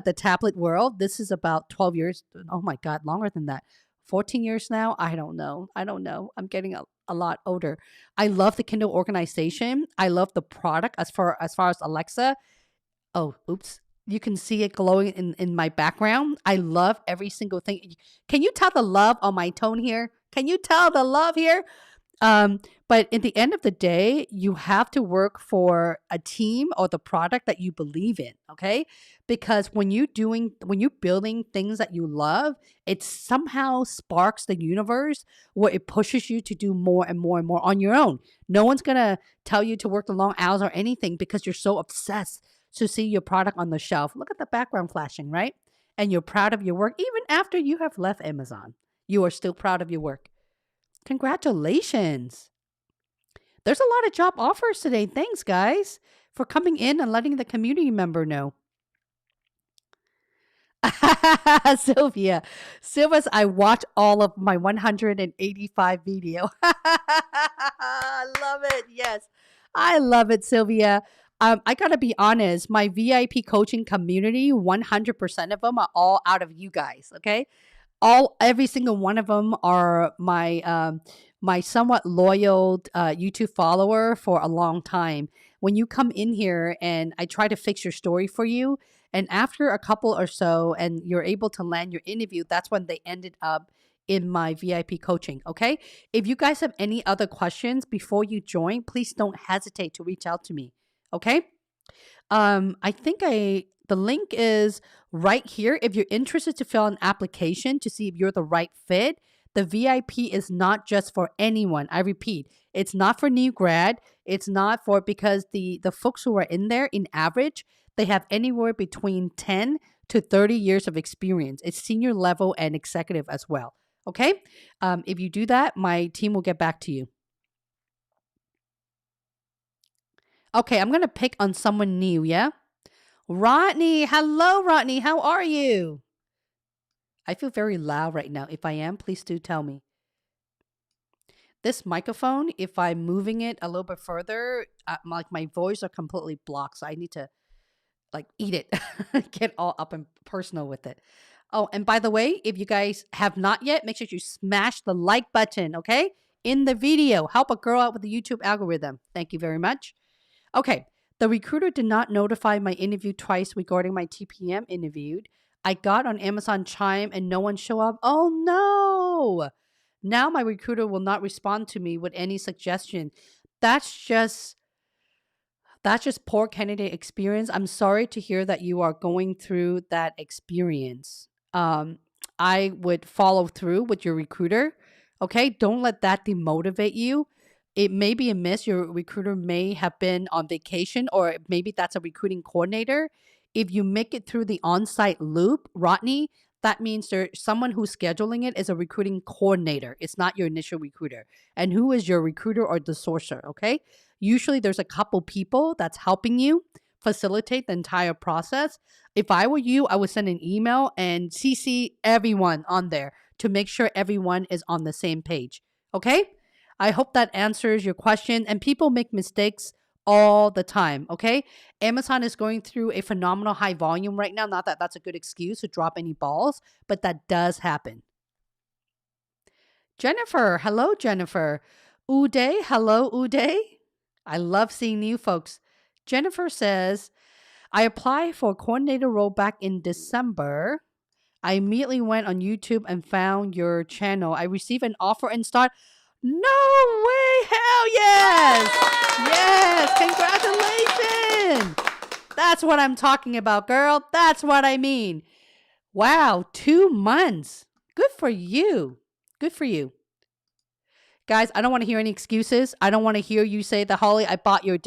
the tablet world. This is about 12 years. Oh my God, longer than that. 14 years now. I don't know. I'm getting a lot older. I love the Kindle organization. I love the product as far as Alexa. Oh, oops. You can see it glowing in my background. I love every single thing. Can you tell the love on my tone here? Can you tell the love here? But at the end of the day, you have to work for a team or the product that you believe in, okay? Because when you're building things that you love, it somehow sparks the universe where it pushes you to do more and more and more on your own. No one's gonna tell you to work the long hours or anything because you're so obsessed to see your product on the shelf. Look at the background flashing, right? And you're proud of your work even after you have left Amazon. You are still proud of your work. Congratulations. There's a lot of job offers today. Thanks, guys, for coming in and letting the community member know. Sylvia's, I watch all of my 185 video. I love it. Yes, I love it, Sylvia. I gotta be honest, my VIP coaching community, 100% of them are all out of you guys. Okay, every single one of them are my somewhat loyal YouTube follower for a long time. When you come in here and I try to fix your story for you, and after a couple or so, and you're able to land your interview, that's when they ended up in my VIP coaching. Okay. If you guys have any other questions before you join, please don't hesitate to reach out to me. Okay. I think the link is right here. If you're interested to fill an application to see if you're the right fit, the VIP is not just for anyone. I repeat, it's not for new grad. It's not for because the folks who are in there, in average, they have anywhere between 10 to 30 years of experience. It's senior level and executive as well. Okay. If you do that, my team will get back to you. Okay, I'm gonna pick on someone new. Yeah. Rodney, hello, Rodney. How are you? I feel very loud right now. If I am, please do tell me. This microphone, if I'm moving it a little bit further, like my voice are completely blocked. So I need to like eat it, get all up and personal with it. Oh, and by the way, if you guys have not yet, make sure you smash the like button, okay? in the video. Help a girl out with the YouTube algorithm. Thank you very much. Okay. The recruiter did not notify my interview twice regarding my TPM interview. I got on Amazon Chime and no one showed up. Oh no. Now my recruiter will not respond to me with any suggestion. That's just poor candidate experience. I'm sorry to hear that you are going through that experience. I would follow through with your recruiter. Okay, don't let that demotivate you. It may be a miss. Your recruiter may have been on vacation, or maybe that's a recruiting coordinator. If you make it through the on-site loop, Rodney, that means there's someone who's scheduling it is a recruiting coordinator. It's not your initial recruiter. And who is your recruiter or the sourcer? Okay. Usually there's a couple people that's helping you facilitate the entire process. If I were you, I would send an email and CC everyone on there to make sure everyone is on the same page. Okay? I hope that answers your question. And people make mistakes all the time. Okay? Amazon is going through a phenomenal high volume right now. Not that that's a good excuse to drop any balls, but that does happen. Jennifer. Hello, Jennifer. Uday. Hello, Uday. I love seeing new folks. Jennifer says, I applied for a coordinator role back in December. I immediately went on YouTube and found your channel. I received an offer and start. No way! Hell yes! Yes! Congratulations! That's what I'm talking about, girl. That's what I mean. Wow, 2 months. Good for you. Good for you. Guys, I don't want to hear any excuses. I don't want to hear you say that, Holly, I bought your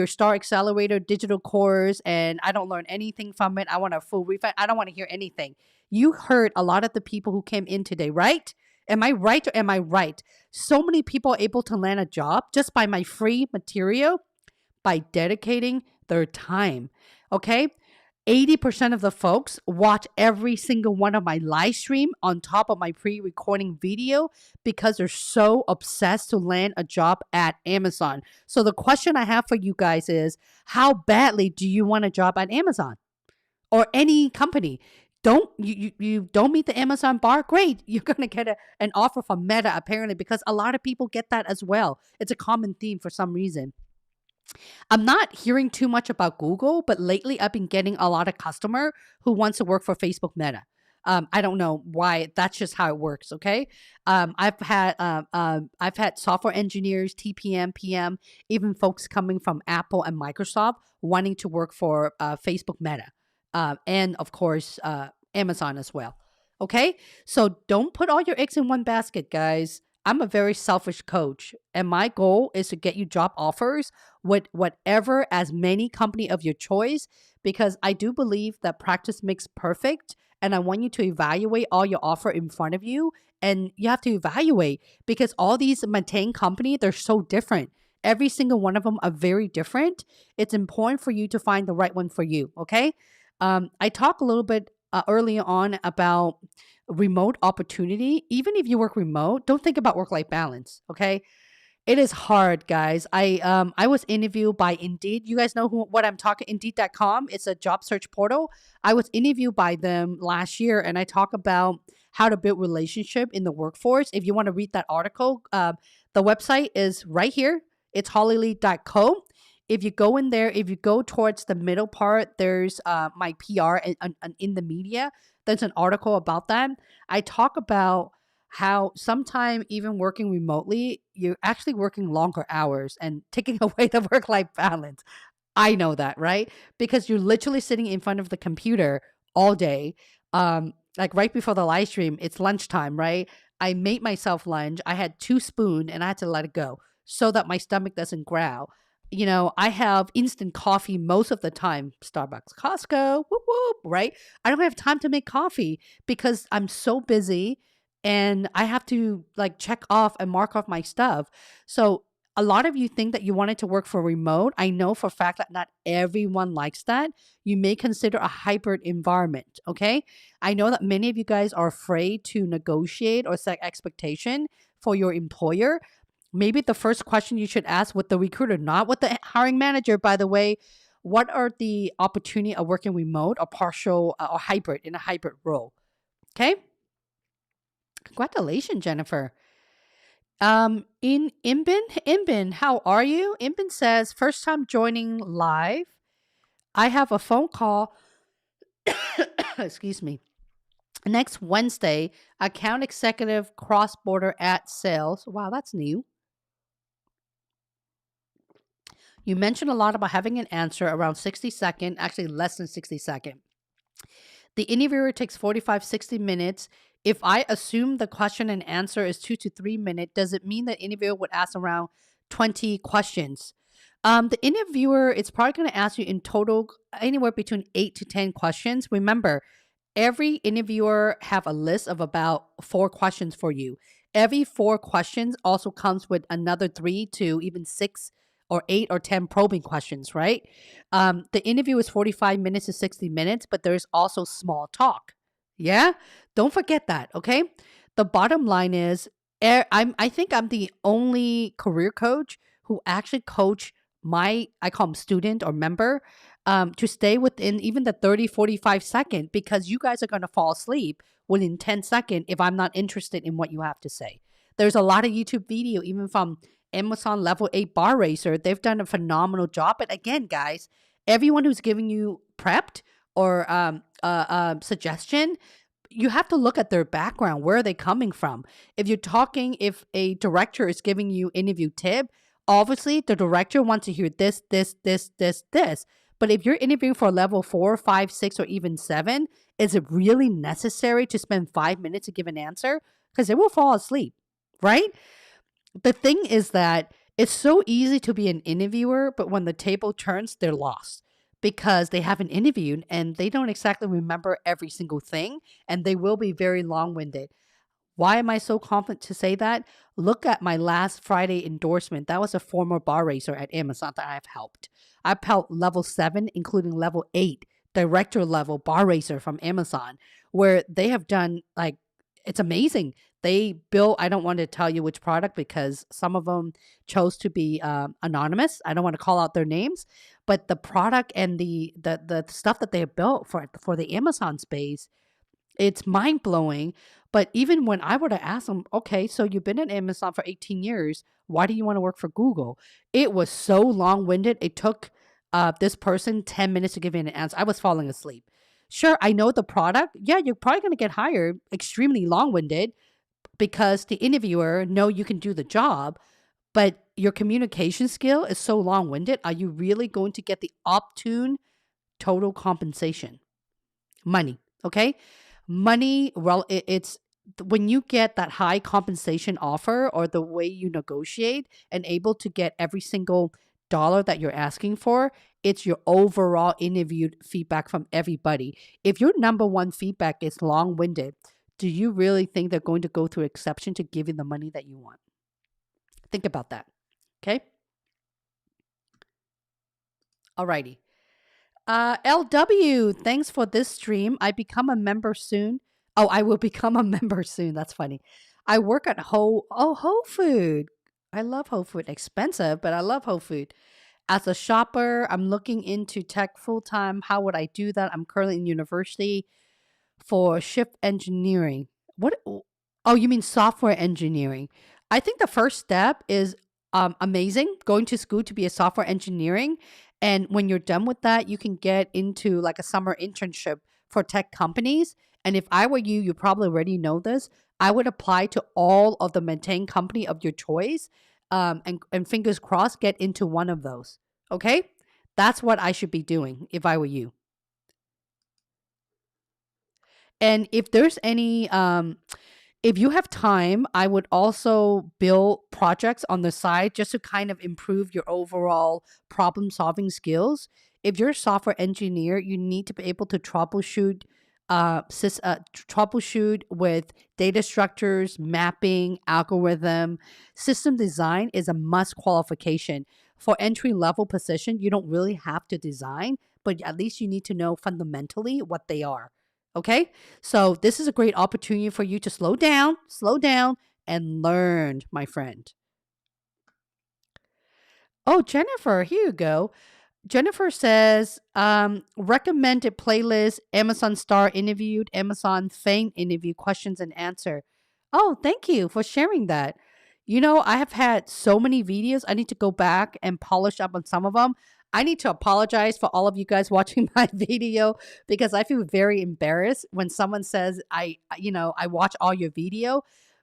Star Accelerator digital course and I don't learn anything from it. I want a full refund. I don't want to hear anything. You heard a lot of the people who came in today, right? Am I right or am I right? So many people are able to land a job just by my free material, by dedicating their time. Okay? 80% of the folks watch every single one of my live stream on top of my pre-recording video because they're so obsessed to land a job at Amazon. So the question I have for you guys is, how badly do you want a job at Amazon or any company? You don't meet the Amazon bar? Great. You're going to get an offer from Meta apparently, because a lot of people get that as well. It's a common theme for some reason. I'm not hearing too much about Google, but lately I've been getting a lot of customer who wants to work for Facebook Meta. I don't know why. That's just how it works. Okay. I've had software engineers, TPM, PM, even folks coming from Apple and Microsoft wanting to work for Facebook Meta, and of course Amazon as well. Okay. So don't put all your eggs in one basket, guys. I'm a very selfish coach, and my goal is to get you job offers with whatever, as many company of your choice, because I do believe that practice makes perfect, and I want you to evaluate all your offer in front of you, and you have to evaluate because all these MATANG company, they're so different. Every single one of them are very different. It's important for you to find the right one for you, okay? I talked a little bit early on about remote opportunity. Even if you work remote, don't think about work-life balance. Okay, it is hard, guys. I was interviewed by Indeed. You guys know what I'm talking. Indeed.com. It's a job search portal. I was interviewed by them last year, and I talk about how to build relationship in the workforce. If you want to read that article, the website is right here. It's hollylee.co. If you go in there, if you go towards the middle part, there's my PR and in the media. There's an article about that. I talk about how sometime even working remotely, you're actually working longer hours and taking away the work-life balance. I know that, right? Because you're literally sitting in front of the computer all day. Like right before the live stream, it's lunchtime, right? I made myself lunch. I had 2 spoons and I had to let it go so that my stomach doesn't growl. You know, I have instant coffee most of the time. Starbucks, Costco, whoop, whoop, right? I don't have time to make coffee because I'm so busy and I have to like check off and mark off my stuff. So a lot of you think that you wanted to work for remote. I know for a fact that not everyone likes that. You may consider a hybrid environment, okay? I know that many of you guys are afraid to negotiate or set expectation for your employer. Maybe the first question you should ask with the recruiter, not with the hiring manager, by the way, what are the opportunity of working remote or partial or hybrid in a hybrid role? Okay. Congratulations, Jennifer. In Imbin, how are you? Imbin says, first time joining live. I have a phone call. Excuse me. Next Wednesday, account executive cross border at sales. Wow, that's new. You mentioned a lot about having an answer around 60-second, actually less than 60-second. The interviewer takes 45, 60 minutes. If I assume the question and answer is 2 to 3 minutes, does it mean the interviewer would ask around 20 questions? The interviewer is probably going to ask you in total anywhere between 8 to 10 questions. Remember, every interviewer have a list of about 4 questions for you. Every 4 questions also comes with another 3 to even 6 or 8 or 10 probing questions, right? The interview is 45 minutes to 60 minutes, but there's also small talk. Yeah, don't forget that. Okay. The bottom line is, I think I'm the only career coach who actually coach I call them student or member, to stay within even the 30-45 second, because you guys are going to fall asleep within 10 seconds if I'm not interested in what you have to say. There's a lot of YouTube video, even from Amazon level 8 bar racer. They've done a phenomenal job. But again, guys, everyone who's giving you prepped or suggestion, you have to look at their background. Where are they coming from? If a director is giving you interview tip, obviously the director wants to hear this, this, this, this, this. But if you're interviewing for level 4, 5, 6, or even 7, is it really necessary to spend 5 minutes to give an answer? Because they will fall asleep, right? The thing is that it's so easy to be an interviewer, but when the table turns, they're lost because they haven't interviewed and they don't exactly remember every single thing, and they will be very long winded. Why am I so confident to say that? Look at my last Friday endorsement. That was a former bar racer at Amazon that I've helped. I've helped level 7, including level 8, director level bar racer from Amazon, where they have done like, it's amazing. They built, I don't want to tell you which product because some of them chose to be anonymous. I don't want to call out their names, but the product and the stuff that they have built for the Amazon space, it's mind blowing. But even when I were to ask them, okay, so you've been at Amazon for 18 years, why do you want to work for Google? It was so long winded. It took this person 10 minutes to give me an answer. I was falling asleep. Sure, I know the product. Yeah, you're probably going to get hired. Extremely long winded because the interviewer know you can do the job, but your communication skill is so long winded. Are you really going to get the opportune total compensation? Money. Okay. Money, well, it's when you get that high compensation offer or the way you negotiate and able to get every single dollar that you're asking for, it's your overall interviewed feedback from everybody. If your number one feedback is long winded, do you really think they're going to go through exception to give you the money that you want? Think about that. Okay. Alrighty. LW, thanks for this stream. I become a member soon. Oh, I will become a member soon. That's funny. I work at Whole Food. I love Whole Food. Expensive, but I love Whole Food. As a shopper, I'm looking into tech full time. How would I do that? I'm currently in university for shift engineering. What? Oh, you mean software engineering? I think the first step is amazing. Going to school to be a software engineering, and when you're done with that, you can get into like a summer internship for tech companies. And if I were you, you probably already know this. I would apply to all of the MATANG company of your choice, and fingers crossed, get into one of those. Okay, that's what I should be doing if I were you. And if there's any, if you have time, I would also build projects on the side just to kind of improve your overall problem solving skills. If you're a software engineer, you need to be able to troubleshoot with data structures, mapping, algorithm. System design is a must qualification. For entry level position, you don't really have to design, but at least you need to know fundamentally what they are. Okay? So this is a great opportunity for you to slow down, and learn, my friend. Oh, Jennifer, here you go. Jennifer says, recommended playlist, Amazon Star interviewed, Amazon FAANG interview questions and answer. Oh, thank you for sharing that. I have had so many videos. I need to go back and polish up on some of them. I need to apologize for all of you guys watching my video because I feel very embarrassed when someone says I watch all your video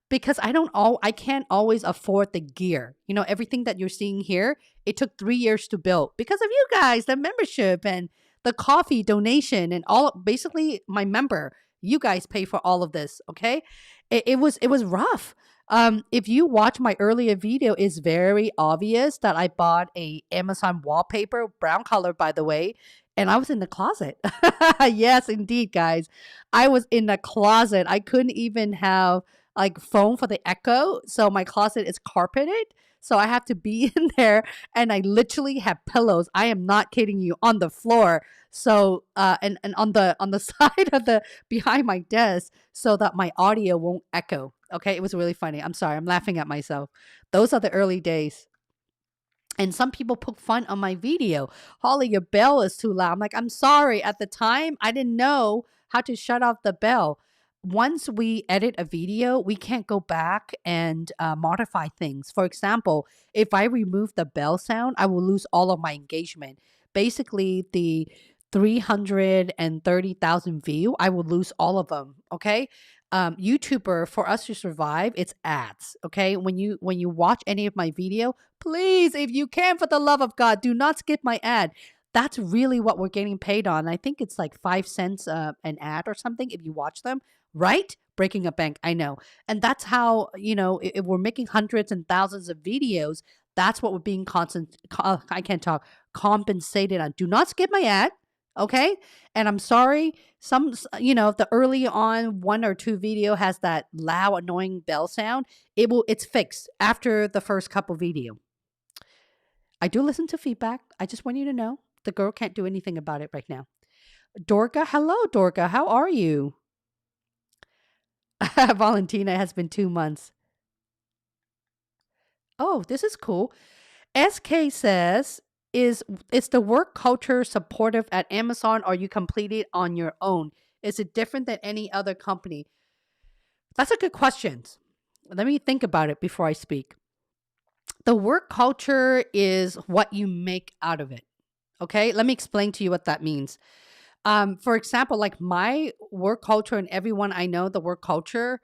because I can't always afford the gear. Everything that you're seeing here, it took 3 years to build because of you guys, the membership and the coffee donation and all basically my member. You guys pay for all of this, okay? It was rough. If you watch my earlier video, it's very obvious that I bought a Amazon wallpaper, brown color, by the way, and I was in the closet. Yes, indeed, guys. I was in the closet. I couldn't even have like phone for the echo, so my closet is carpeted. So I have to be in there, and I literally have pillows. I am not kidding you, on the floor. So and on the side of the behind my desk, so that my audio won't echo. Okay, it was really funny. I'm sorry, I'm laughing at myself. Those are the early days. And some people poke fun on my video. Holly, your bell is too loud. I'm like, I'm sorry. At the time, I didn't know how to shut off the bell. Once we edit a video, we can't go back and modify things. For example, if I remove the bell sound, I will lose all of my engagement. Basically, the 330,000 view, I will lose all of them. Okay. YouTuber, for us to survive, it's ads. Okay. When you watch any of my video, please, if you can, for the love of God, do not skip my ad. That's really what we're getting paid on. I think it's like 5 cents an ad or something if you watch them, right? Breaking a bank, I know. And that's how, if we're making hundreds and thousands of videos, that's what we're being I can't talk, compensated on. Do not skip my ad, okay? And I'm sorry, the early on 1 or 2 video has that loud, annoying bell sound. It's fixed after the first couple video. I do listen to feedback. I just want you to know the girl can't do anything about it right now. Dorga, hello, Dorga. How are you? Valentina has been 2 months. Oh, this is cool. SK says, is the work culture supportive at Amazon, or you complete it on your own? Is it different than any other company? That's a good question. Let me think about it before I speak. The work culture is what you make out of it. Okay, let me explain to you what that means. For example, like my work culture and everyone I know, the work culture,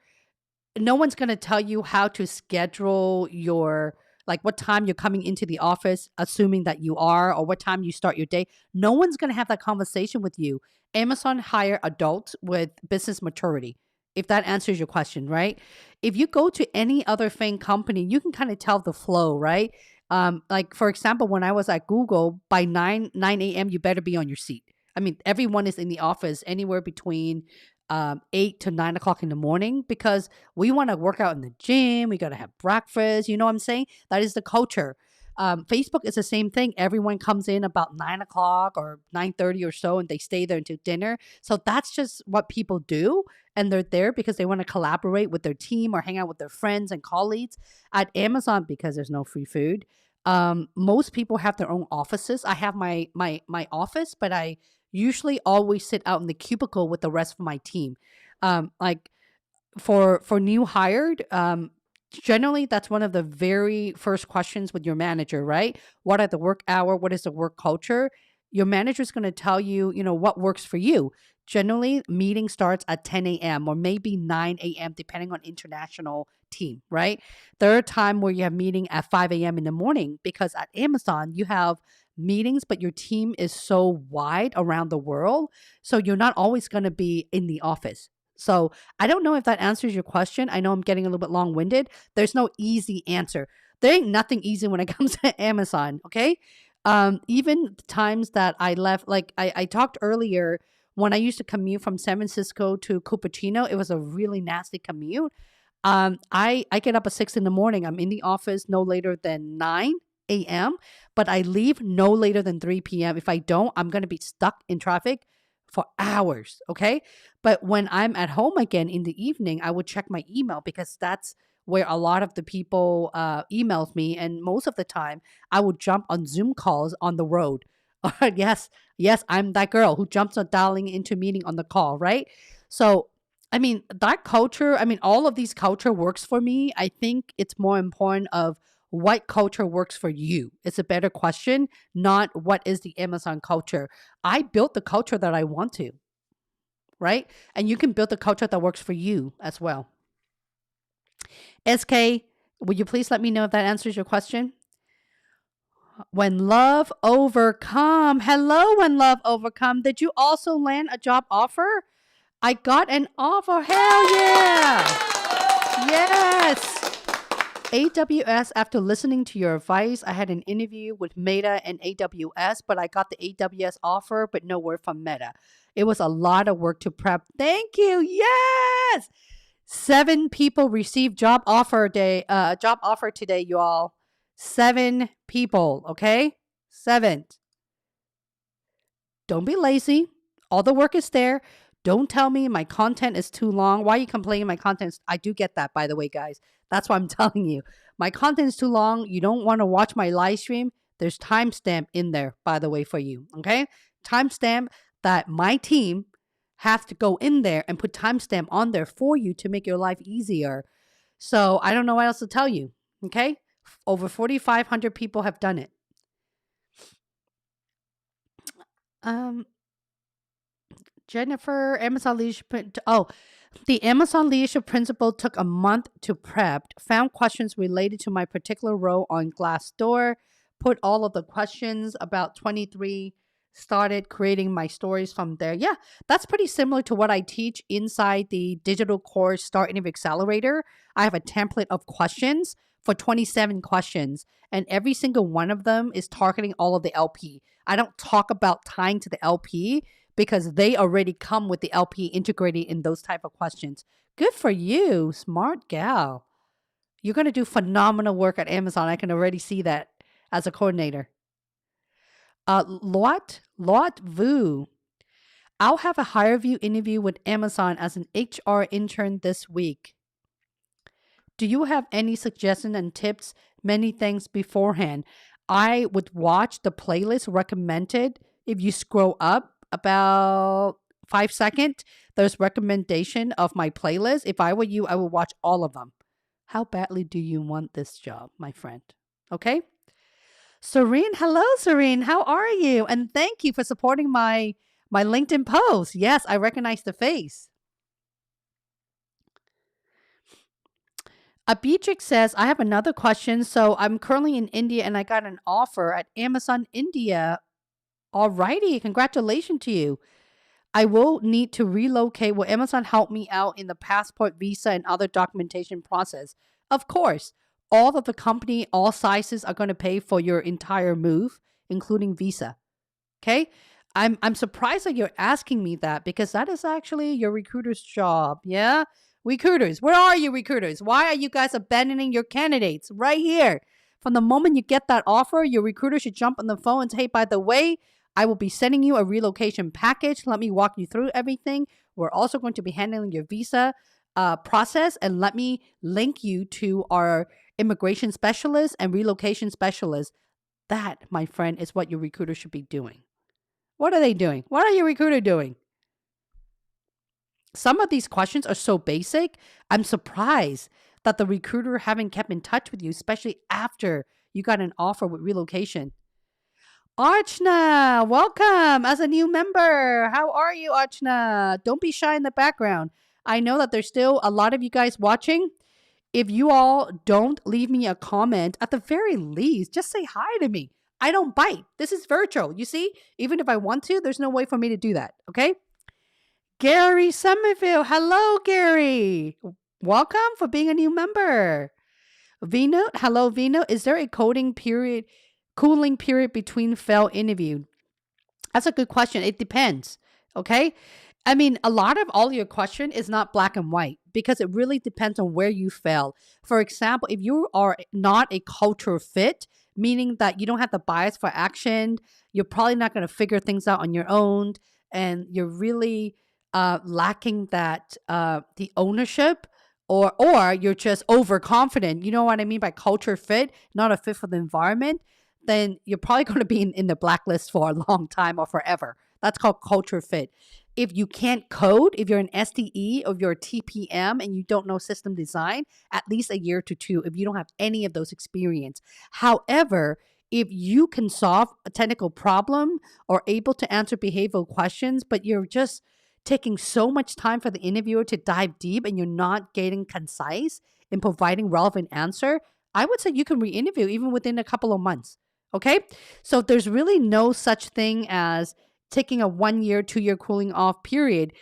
no one's going to tell you how to schedule your, like what time you're coming into the office, assuming that you are, or what time you start your day. No one's going to have that conversation with you. Amazon hire adults with business maturity, if that answers your question, right? If you go to any other FAANG company, you can kind of tell the flow, right? Like for example, when I was at Google, by 9 a.m., you better be on your seat. I mean, everyone is in the office anywhere between 8 to 9 o'clock in the morning because we want to work out in the gym. We got to have breakfast. You know what I'm saying? That is the culture. Facebook is the same thing. Everyone comes in about 9 o'clock or 9:30 or so, and they stay there until dinner. So that's just what people do. And they're there because they want to collaborate with their team or hang out with their friends and colleagues. At Amazon, because there's no free food, most people have their own offices. I have my office, but I usually always sit out in the cubicle with the rest of my team. Like for new hired, generally that's one of the very first questions with your manager, right? What are the work hour? What is the work culture? Your manager is going to tell you, what works for you. Generally, meeting starts at 10 a.m. or maybe 9 a.m. depending on international team, right? There are time where you have meeting at 5 a.m. in the morning because at Amazon you have meetings, but your team is so wide around the world. So you're not always going to be in the office. So I don't know if that answers your question. I know I'm getting a little bit long winded. There's no easy answer. There ain't nothing easy when it comes to Amazon. Okay. Even the times that I left, like I talked earlier, when I used to commute from San Francisco to Cupertino, it was a really nasty commute. I get up at 6 in the morning. I'm in the office no later than 9 a.m., but I leave no later than 3 p.m. If I don't, I'm going to be stuck in traffic for hours. Okay. But when I'm at home again in the evening, I would check my email because that's where a lot of the people emails me. And most of the time, I would jump on Zoom calls on the road. Yes, I'm that girl who jumps on dialing into meeting on the call, right? So I mean, that culture, I mean, all of these culture works for me. I think it's more important of what culture works for you. It's a better question, not what is the Amazon culture. I built the culture that I want to, right? And you can build the culture that works for you as well. SK, would you please let me know if that answers your question? When love overcome. Hello, when love overcome. Did you also land a job offer? I got an offer. Hell yeah. Yes. AWS, after listening to your advice, I had an interview with Meta and AWS, but I got the AWS offer, but no word from Meta. It was a lot of work to prep. Thank you. Yes. 7 people received job offer today, you all. 7 people, okay? 7. Don't be lazy. All the work is there. Don't tell me my content is too long. Why are you complaining my content? I do get that, by the way, guys. That's why I'm telling you. My content is too long. You don't want to watch my live stream. There's timestamp in there, by the way, for you, okay? Timestamp that my team have to go in there and put timestamp on there for you to make your life easier. So I don't know what else to tell you, okay? Over 4,500 people have done it. Jennifer, Amazon leadership. The Amazon leadership principle took a month to prep. Found questions related to my particular role on Glassdoor. Put all of the questions about 23. Started creating my stories from there. Yeah, that's pretty similar to what I teach inside the digital course Start Interview Accelerator. I have a template of questions for 27 questions, and every single one of them is targeting all of the LP. I don't talk about tying to the LP because they already come with the LP integrated in those type of questions. Good for you, smart gal. You're going to do phenomenal work at Amazon. I can already see that as a coordinator. Lot Vu. I'll have a higher view interview with Amazon as an HR intern this week. Do you have any suggestions and tips? Many thanks beforehand. I would watch the playlist recommended. If you scroll up about 5 seconds, there's recommendation of my playlist. If I were you, I would watch all of them. How badly do you want this job, my friend? Okay? Serene, hello, Serene. How are you? And thank you for supporting my LinkedIn post. Yes, I recognize the face. Beatrix says, I have another question. So I'm currently in India and I got an offer at Amazon India. Alrighty, congratulations to you. I will need to relocate. Will Amazon help me out in the passport, visa, and other documentation process? Of course. All of the company, all sizes are going to pay for your entire move, including visa. Okay? I'm surprised that you're asking me that because that is actually your recruiter's job. Yeah? Recruiters, where are you, recruiters? Why are you guys abandoning your candidates? Right here. From the moment you get that offer, your recruiter should jump on the phone and say, hey, by the way, I will be sending you a relocation package. Let me walk you through everything. We're also going to be handling your visa process, and let me link you to our immigration specialist and relocation specialist. That, my friend, is what your recruiter should be doing. What are they doing? What are your recruiter doing? Some of these questions are so basic. I'm surprised that the recruiter haven't kept in touch with you, especially after you got an offer with relocation. Archna, welcome as a new member. How are you, Archna? Don't be shy in the background. I know that there's still a lot of you guys watching. If you all don't leave me a comment, at the very least, just say hi to me. I don't bite. This is virtual. You see, even if I want to, there's no way for me to do that. Okay? Gary Somerville. Hello, Gary. Welcome for being a new member. Vino. Hello, Vino. Is there a cooling period between failed interview? That's a good question. It depends. Okay? I mean, a lot of all your question is not black and white because it really depends on where you fail. For example, if you are not a culture fit, meaning that you don't have the bias for action, you're probably not going to figure things out on your own, and you're really lacking that the ownership, or you're just overconfident. You know what I mean by culture fit, not a fit for the environment, then you're probably going to be in the blacklist for a long time or forever. That's called culture fit. if you can't code, if you're an SDE or you're a TPM and you don't know system design, at least a year to two if you don't have any of those experience. However, if you can solve a technical problem or able to answer behavioral questions, but you're just taking so much time for the interviewer to dive deep and you're not getting concise in providing relevant answer, I would say you can re-interview even within a couple of months. Okay. So there's really no such thing as taking a 1 year, 2 year cooling off period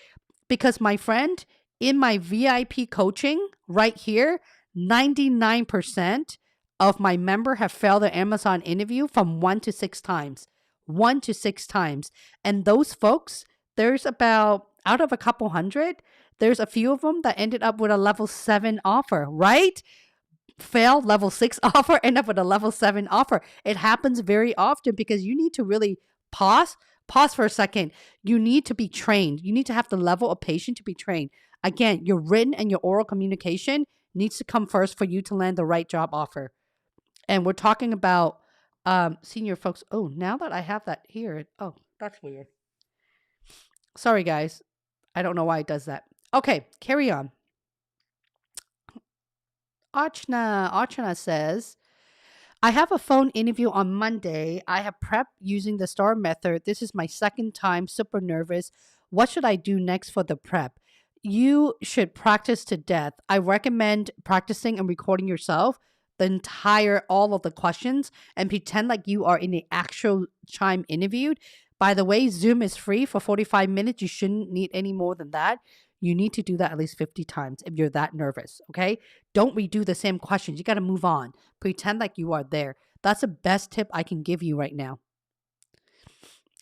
because my friend, in my VIP coaching right here, 99% of my member have failed the Amazon interview from 1 to 6 times. 1 to 6 times. And those folks, there's about out of a couple hundred, there's a few of them that ended up with a level 7 offer, right? Fail level 6 offer, end up with a level 7 offer. It happens very often because you need to really pause for a second. You need to be trained. You need to have the level of patience to be trained. Again, your written and your oral communication needs to come first for you to land the right job offer. And we're talking about senior folks. Oh, now that I have that here. Oh, that's weird. Sorry, guys. I don't know why it does that. Okay, carry on. Archana says, I have a phone interview on Monday. I have prepped using the STAR method. This is my second time, super nervous. What should I do next for the prep? You should practice to death. I recommend practicing and recording yourself all of the questions and pretend like you are in the actual time interviewed. By the way, Zoom is free for 45 minutes. You shouldn't need any more than that. You need to do that at least 50 times if you're that nervous, okay? Don't redo the same questions. You got to move on. Pretend like you are there. That's the best tip I can give you right now.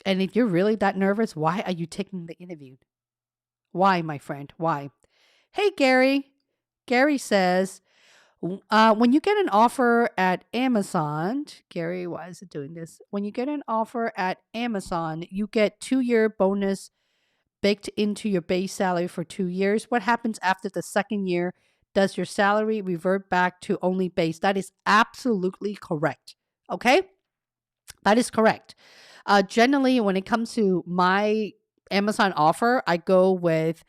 And if you're really that nervous, why are you taking the interview? Why, my friend? Why? Hey, Gary. Gary says, when you get an offer at Amazon, Gary, why is it doing this? When you get an offer at Amazon, you get 2-year bonus baked into your base salary for 2 years. What happens after the second year? Does your salary revert back to only base? That is absolutely correct. Okay? That is correct. Generally, when it comes to my Amazon offer, I go with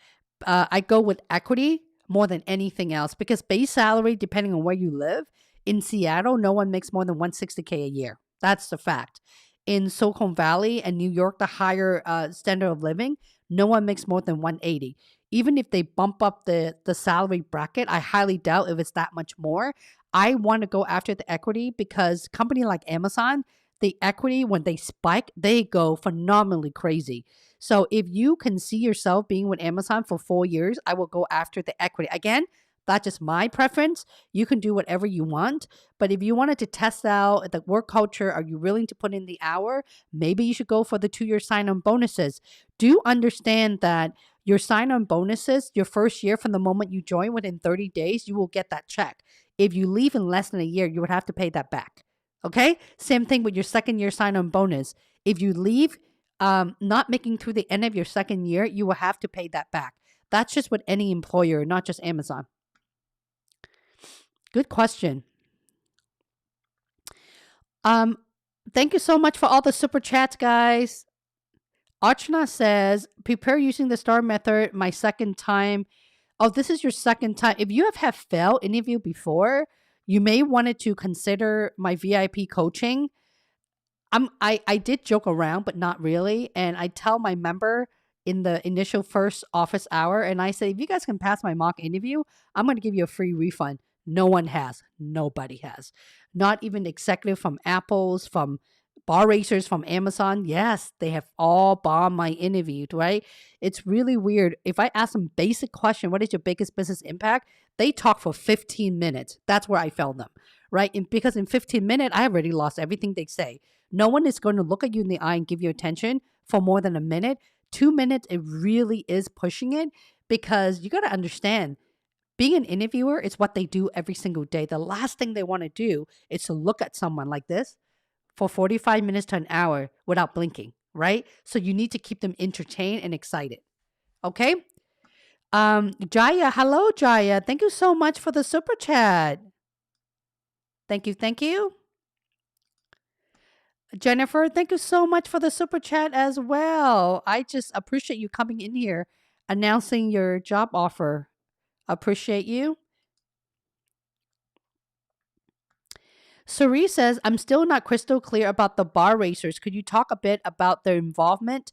equity more than anything else because base salary, depending on where you live, in Seattle, no one makes more than $160K a year. That's the fact. In Silicon Valley and New York, the higher standard of living, no one makes more than 180. Even if they bump up the salary bracket, I highly doubt if it's that much more. I want to go after the equity because company like Amazon, the equity, when they spike, they go phenomenally crazy. So if you can see yourself being with Amazon for 4 years, I will go after the equity. Again, that's just my preference. You can do whatever you want. But if you wanted to test out the work culture, are you willing to put in the hour? Maybe you should go for the 2-year sign-on bonuses. Do understand that your sign-on bonuses, your first year from the moment you join, within 30 days, you will get that check. If you leave in less than a year, you would have to pay that back. Okay? Same thing with your second year sign-on bonus. If you leave not making through the end of your second year, you will have to pay that back. That's just with any employer, not just Amazon. Good question. Thank you so much for all the super chats, guys. Archana says, prepare using the STAR method my second time. Oh, this is your second time. If you have failed interview before, you may wanted to consider my VIP coaching. I did joke around, but not really. And I tell my member in the initial first office hour, and I say, if you guys can pass my mock interview, I'm going to give you a free refund. No one has. Nobody has. Not even the executive from Apple's, from bar racers, from Amazon. Yes, they have all bombed my interview, right? It's really weird. If I ask them basic question, what is your biggest business impact? They talk for 15 minutes. That's where I failed them, right? And because in 15 minutes, I already lost everything they say. No one is going to look at you in the eye and give you attention for more than a minute. 2 minutes, it really is pushing it because you got to understand, being an interviewer is what they do every single day. The last thing they want to do is to look at someone like this for 45 minutes to an hour without blinking, right? So you need to keep them entertained and excited. Okay? Jaya, hello, Jaya. Thank you so much for the super chat. Thank you. Jennifer, thank you so much for the super chat as well. I just appreciate you coming in here announcing your job offer. Appreciate you. Cerise says, I'm still not crystal clear about the bar racers. Could you talk a bit about their involvement?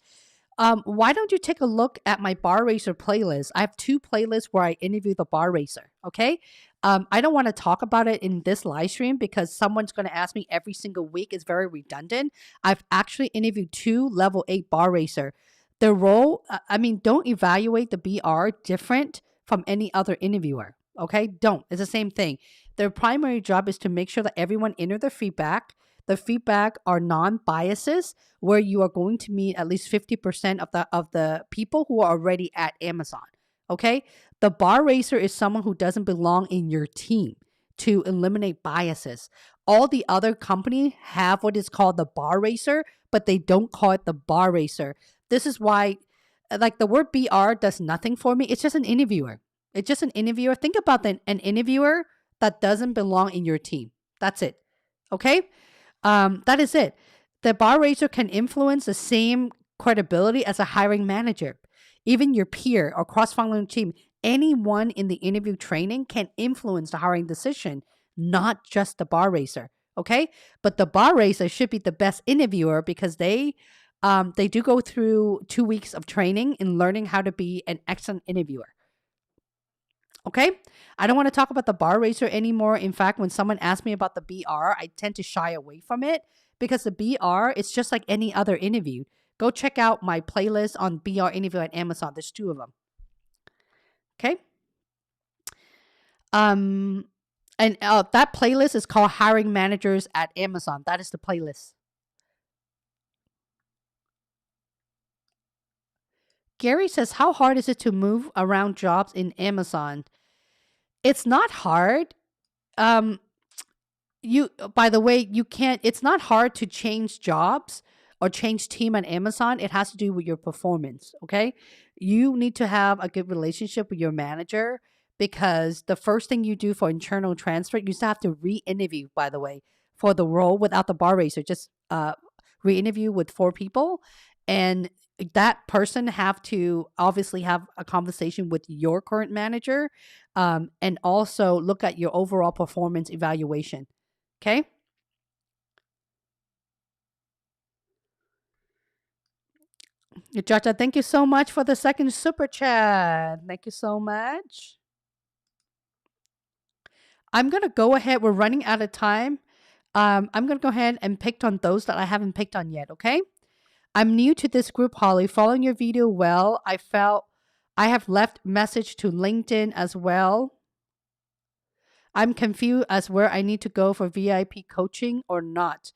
Why don't you take a look at my bar racer playlist? I have 2 playlists where I interview the bar racer. Okay. I don't want to talk about it in this live stream because someone's going to ask me every single week. It's very redundant. I've actually interviewed 2 level 8 bar racer. The role, don't evaluate the BR different from any other interviewer. Okay. Don't. It's the same thing. Their primary job is to make sure that everyone enter their feedback. The feedback are non-biases where you are going to meet at least 50% of the people who are already at Amazon. Okay? The bar racer is someone who doesn't belong in your team to eliminate biases. All the other company have what is called the bar racer, but they don't call it the bar racer. This is why like the word BR does nothing for me. It's just an interviewer. It's just an interviewer. Think about an interviewer that doesn't belong in your team. That's it. Okay? That is it. The bar raiser can influence the same credibility as a hiring manager. Even your peer or cross-functional team, anyone in the interview training can influence the hiring decision, not just the bar raiser. Okay, but the bar raiser should be the best interviewer because they do go through 2 weeks of training in learning how to be an excellent interviewer. Okay. I don't want to talk about the bar racer anymore. In fact, when someone asks me about the BR, I tend to shy away from it because the BR is just like any other interview. Go check out my playlist on BR interview at Amazon. There's 2 of them. Okay. And that playlist is called Hiring Managers at Amazon. That is the playlist. Gary says, how hard is it to move around jobs in Amazon? It's not hard. By the way, it's not hard to change jobs or change team at Amazon. It has to do with your performance. Okay. You need to have a good relationship with your manager because the first thing you do for internal transfer, you still have to re-interview, by the way, for the role without the bar racer. Just re-interview with 4 people, and that person have to obviously have a conversation with your current manager, and also look at your overall performance evaluation. Okay. Jaja, thank you so much for the second super chat. Thank you so much. I'm going to go ahead. We're running out of time. I'm going to go ahead and pick on those that I haven't picked on yet. Okay. I'm new to this group, Holly. Following your video well, I felt I have left message to LinkedIn as well. I'm confused as where I need to go for VIP coaching or not.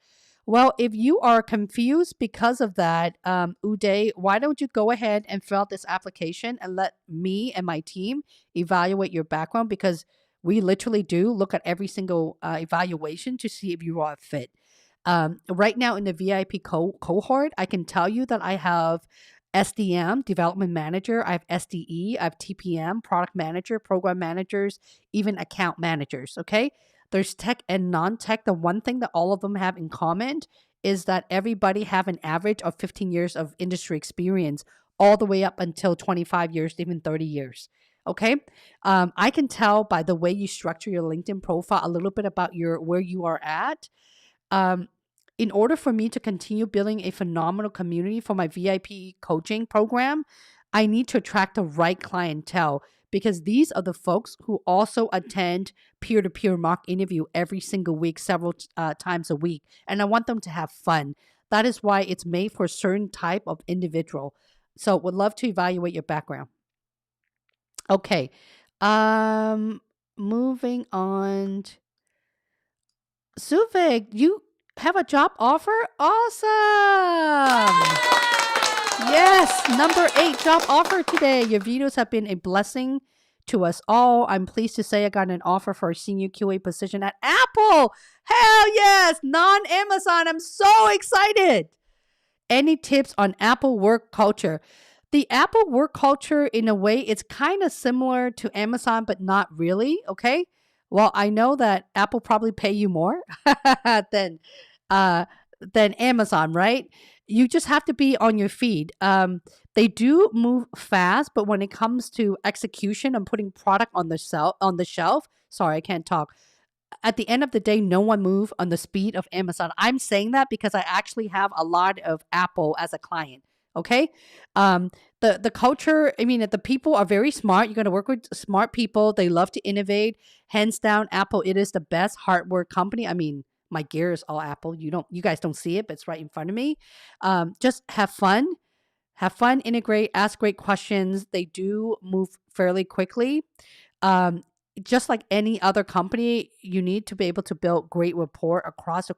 Well, if you are confused because of that, Uday, why don't you go ahead and fill out this application and let me and my team evaluate your background, because we literally do look at every single evaluation to see if you are a fit. Right now in the VIP cohort, I can tell you that I have SDM, development manager. I have SDE. I have TPM, product manager, program managers, even account managers. Okay. There's tech and non-tech. The one thing that all of them have in common is that everybody have an average of 15 years of industry experience, all the way up until 25 years, even 30 years. Okay. I can tell by the way you structure your LinkedIn profile a little bit about where you are at. In order for me to continue building a phenomenal community for my VIP coaching program, I need to attract the right clientele, because these are the folks who also attend peer-to-peer mock interview every single week, several times a week. And I want them to have fun. That is why it's made for a certain type of individual. So would love to evaluate your background. Okay. Moving on. Suvik, you have a job offer? Awesome! Yes, number 8 job offer today. Your videos have been a blessing to us all. I'm pleased to say I got an offer for a senior QA position at Apple. Hell yes, non-Amazon. I'm so excited. Any tips on Apple work culture? The Apple work culture, in a way, it's kind of similar to Amazon, but not really. Okay. Well, I know that Apple probably pay you more than than Amazon, right? You just have to be on your feet. They do move fast, but when it comes to execution and putting product on the shelf, sorry, I can't talk. At the end of the day, no one move on the speed of Amazon. I'm saying that because I actually have a lot of Apple as a client. Okay. Um, the culture, I mean, the people are very smart. You're going to work with smart people. They love to innovate. Hands down, Apple, it is the best hardware company. I mean, my gear is all Apple. You guys don't see it, but it's right in front of me. Just have fun, integrate, ask great questions. They do move fairly quickly. Um, just like any other company, you need to be able to build great rapport across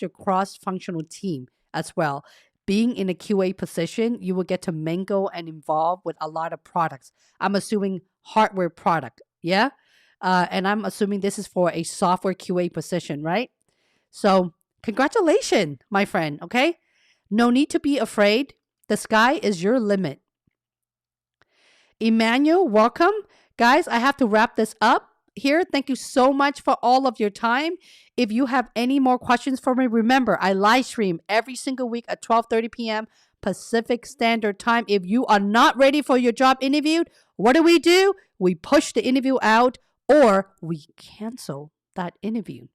your cross-functional team as well. Being in a QA position, you will get to mingle and involve with a lot of products. I'm assuming hardware product, yeah? And I'm assuming this is for a software QA position, right? So, congratulations, my friend, okay? No need to be afraid. The sky is your limit. Emmanuel, welcome. Guys, I have to wrap this up here. Thank you so much for all of your time. If you have any more questions for me, remember, I live stream every single week at 12:30 p.m. Pacific Standard Time. If you are not ready for your job interview, what do? We push the interview out or we cancel that interview.